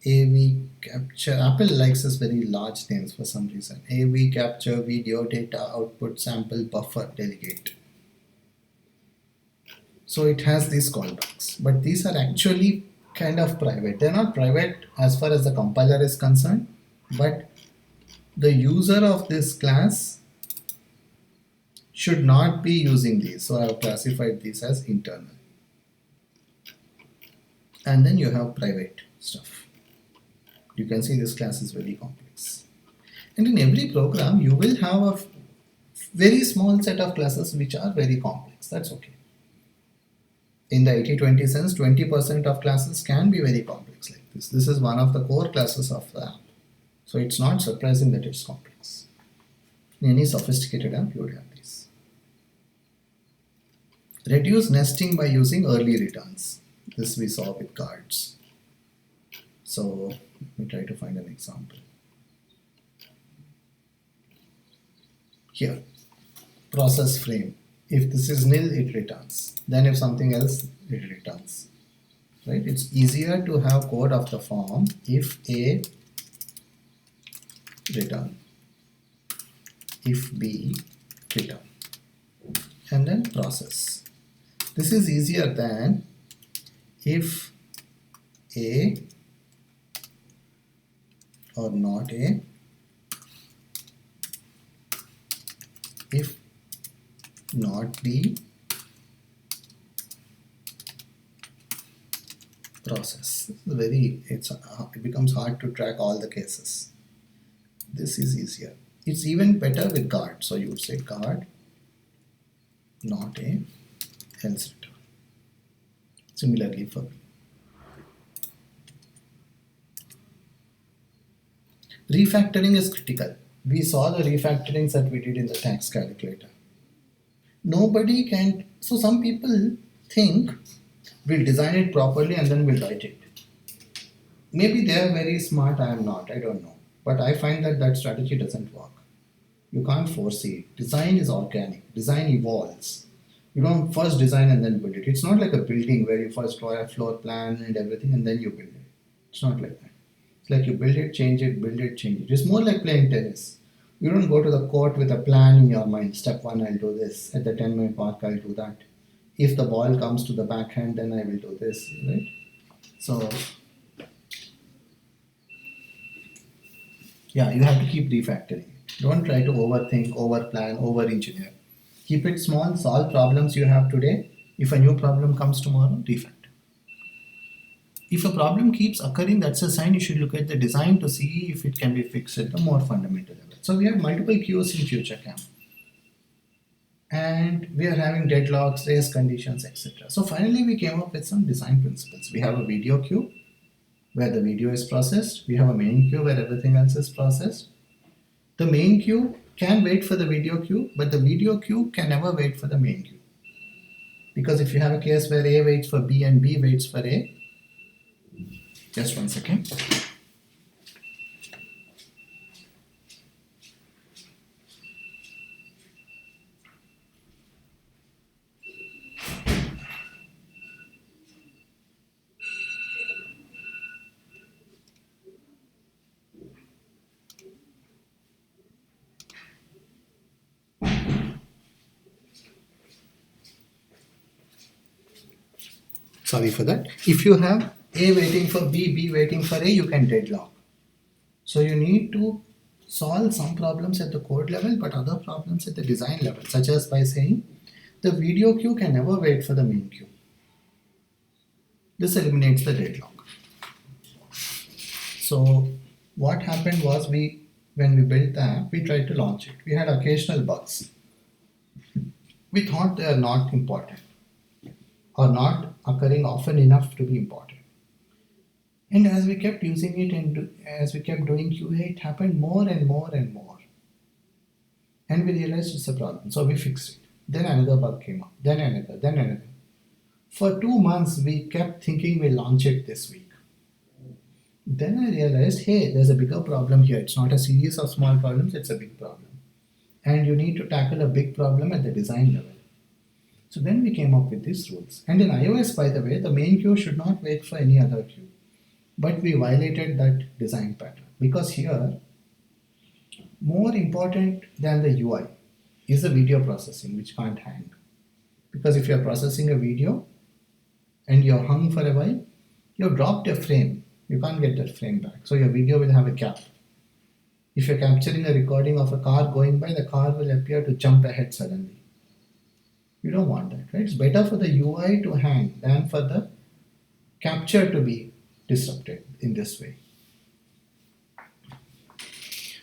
AV capture, Apple likes this very large names for some reason. AV capture, video data, output, sample, buffer, delegate. So it has these callbacks, but these are actually kind of private. They're not private as far as the compiler is concerned, but the user of this class should not be using these. So I have classified these as internal. And then you have private stuff. You can see this class is very complex. And in every program, you will have a very small set of classes which are very complex. That's okay. In the 80-20 sense, 20% of classes can be very complex like this. This is one of the core classes of the app. So it's not surprising that it's complex. In any sophisticated app, you would have this. Reduce nesting by using early returns. This we saw with cards. So let me try to find an example. Here, process frame. If this is nil, it returns. Then if something else, it returns. Right? It's easier to have code of the form if A return, if B return, and then process. This is easier than if A or not A, if not B, process. It becomes hard to track all the cases. This is easier. It's even better with guard. So you would say guard, not A, else return. Similarly for B. Refactoring is critical. We saw the refactorings that we did in the tax calculator. Nobody can, so some people think we'll design it properly and then we'll write it. Maybe they are very smart, I am not, I don't know. But I find that that strategy doesn't work. You can't foresee it. Design is organic. Design evolves. You don't first design and then build it. It's not like a building where you first draw a floor plan and everything and then you build it. It's not like that. It's like you build it, change it, build it, change it. It's more like playing tennis. You don't go to the court with a plan in your mind. Step 1, I'll do this. At the 10-minute mark, I'll do that. If the ball comes to the backhand, then I will do this, right? So, yeah, you have to keep refactoring. Don't try to overthink, overplan, over-engineer. Keep it small, solve problems you have today. If a new problem comes tomorrow, refactor. If a problem keeps occurring, that's a sign you should look at the design to see if it can be fixed at a more fundamental level. So we have multiple queues in FutureCam. And we are having deadlocks, race conditions, etc. So finally we came up with some design principles. We have a video queue where the video is processed. We have a main queue where everything else is processed. The main queue can wait for the video queue, but the video queue can never wait for the main queue. Because if you have a case where A waits for B and B waits for A, just one second. Sorry for that. If you have A waiting for B, B waiting for A, you can deadlock. So you need to solve some problems at the code level, but other problems at the design level, such as by saying the video queue can never wait for the main queue. This eliminates the deadlock. So what happened was when we built the app, we tried to launch it. We had occasional bugs. We thought they are not important or not occurring often enough to be important. And as we kept using it and as we kept doing QA, it happened more and more and more. And we realized it's a problem. So we fixed it. Then another bug came up. Then another, then another. For 2 months, we kept thinking we'll launch it this week. Then I realized, hey, there's a bigger problem here. It's not a series of small problems, it's a big problem. And you need to tackle a big problem at the design level. So then we came up with these rules. And in iOS, by the way, the main queue should not wait for any other queue. But we violated that design pattern. Because here, more important than the UI is the video processing, which can't hang. Because if you're processing a video and you're hung for a while, you've dropped a frame. You can't get that frame back. So your video will have a gap. If you're capturing a recording of a car going by, the car will appear to jump ahead suddenly. You don't want that, right? It's better for the UI to hang than for the capture to be disrupted in this way.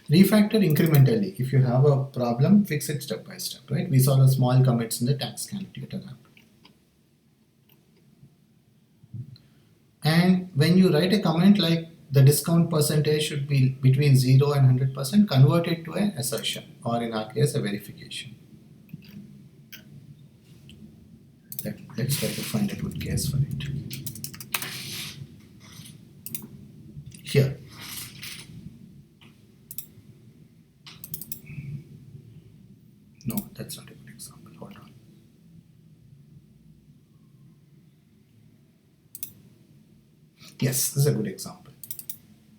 Refactor incrementally. If you have a problem, fix it step by step, right? We saw the small commits in the tax calculator app. And when you write a comment like the discount percentage should be between 0 and 100%, convert it to an assertion, or in our case, a verification. Let's try to find a good case for it. Here. No, that's not a good example. Hold on. Yes, this is a good example.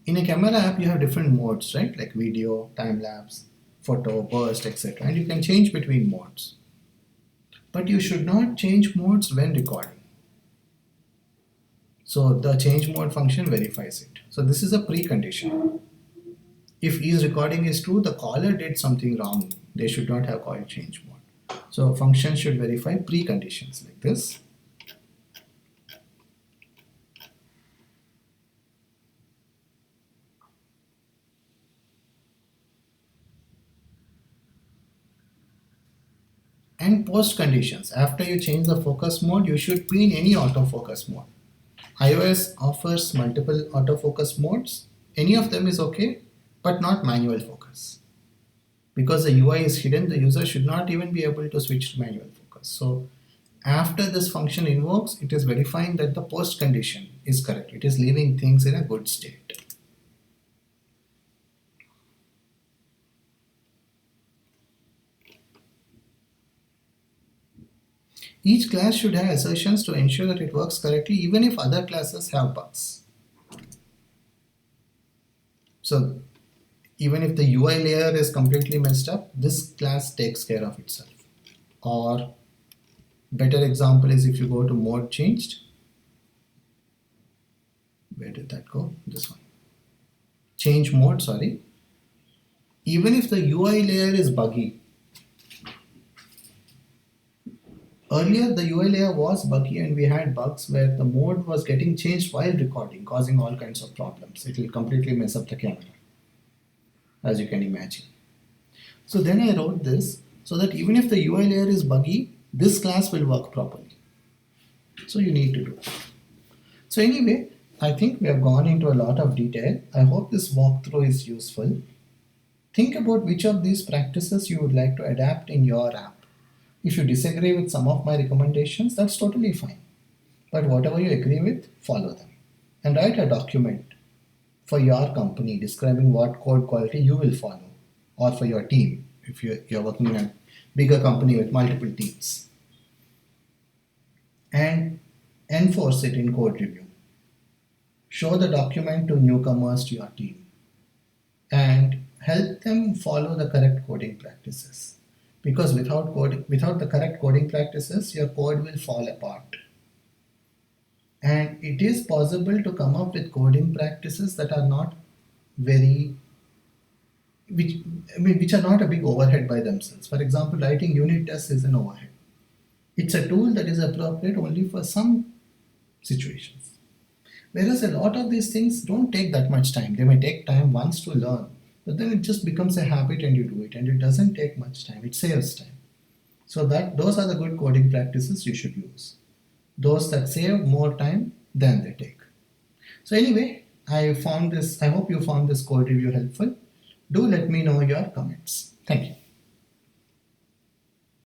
In a camera app, you have different modes, right? Like video, time lapse, photo, burst, etc. And you can change between modes. But you should not change modes when recording. So the change mode function verifies it. So this is a precondition. If is recording is true, the caller did something wrong. They should not have called change mode. So function should verify preconditions like this. And post conditions. After you change the focus mode, you should be in any autofocus mode. iOS offers multiple autofocus modes. Any of them is okay, but not manual focus. Because the UI is hidden, the user should not even be able to switch to manual focus. So after this function invokes, it is verifying that the post condition is correct. It is leaving things in a good state. Each class should have assertions to ensure that it works correctly even if other classes have bugs. So even if the UI layer is completely messed up, this class takes care of itself. Or better example is if you go to mode changed. Where did that go? This one. Change mode, sorry. Even if the UI layer is buggy, earlier the UI layer was buggy and we had bugs where the mode was getting changed while recording, causing all kinds of problems. It will completely mess up the camera, as you can imagine. So then I wrote this so that even if the UI layer is buggy, this class will work properly. So you need to do it. So anyway, I think we have gone into a lot of detail. I hope this walkthrough is useful. Think about which of these practices you would like to adapt in your app. If you disagree with some of my recommendations, that's totally fine. But whatever you agree with, follow them. And write a document for your company describing what code quality you will follow, or for your team if you're working in a bigger company with multiple teams. And enforce it in code review. Show the document to newcomers to your team and help them follow the correct coding practices. Because without the correct coding practices, your code will fall apart. And it is possible to come up with coding practices that are not which are not a big overhead by themselves. For example, writing unit tests is an overhead. It's a tool that is appropriate only for some situations. Whereas a lot of these things don't take that much time. They may take time once to learn, but then it just becomes a habit and you do it, and it doesn't take much time. It saves time. So those are the good coding practices you should use. Those that save more time than they take. So anyway, I hope you found this code review helpful. Do let me know your comments. Thank you.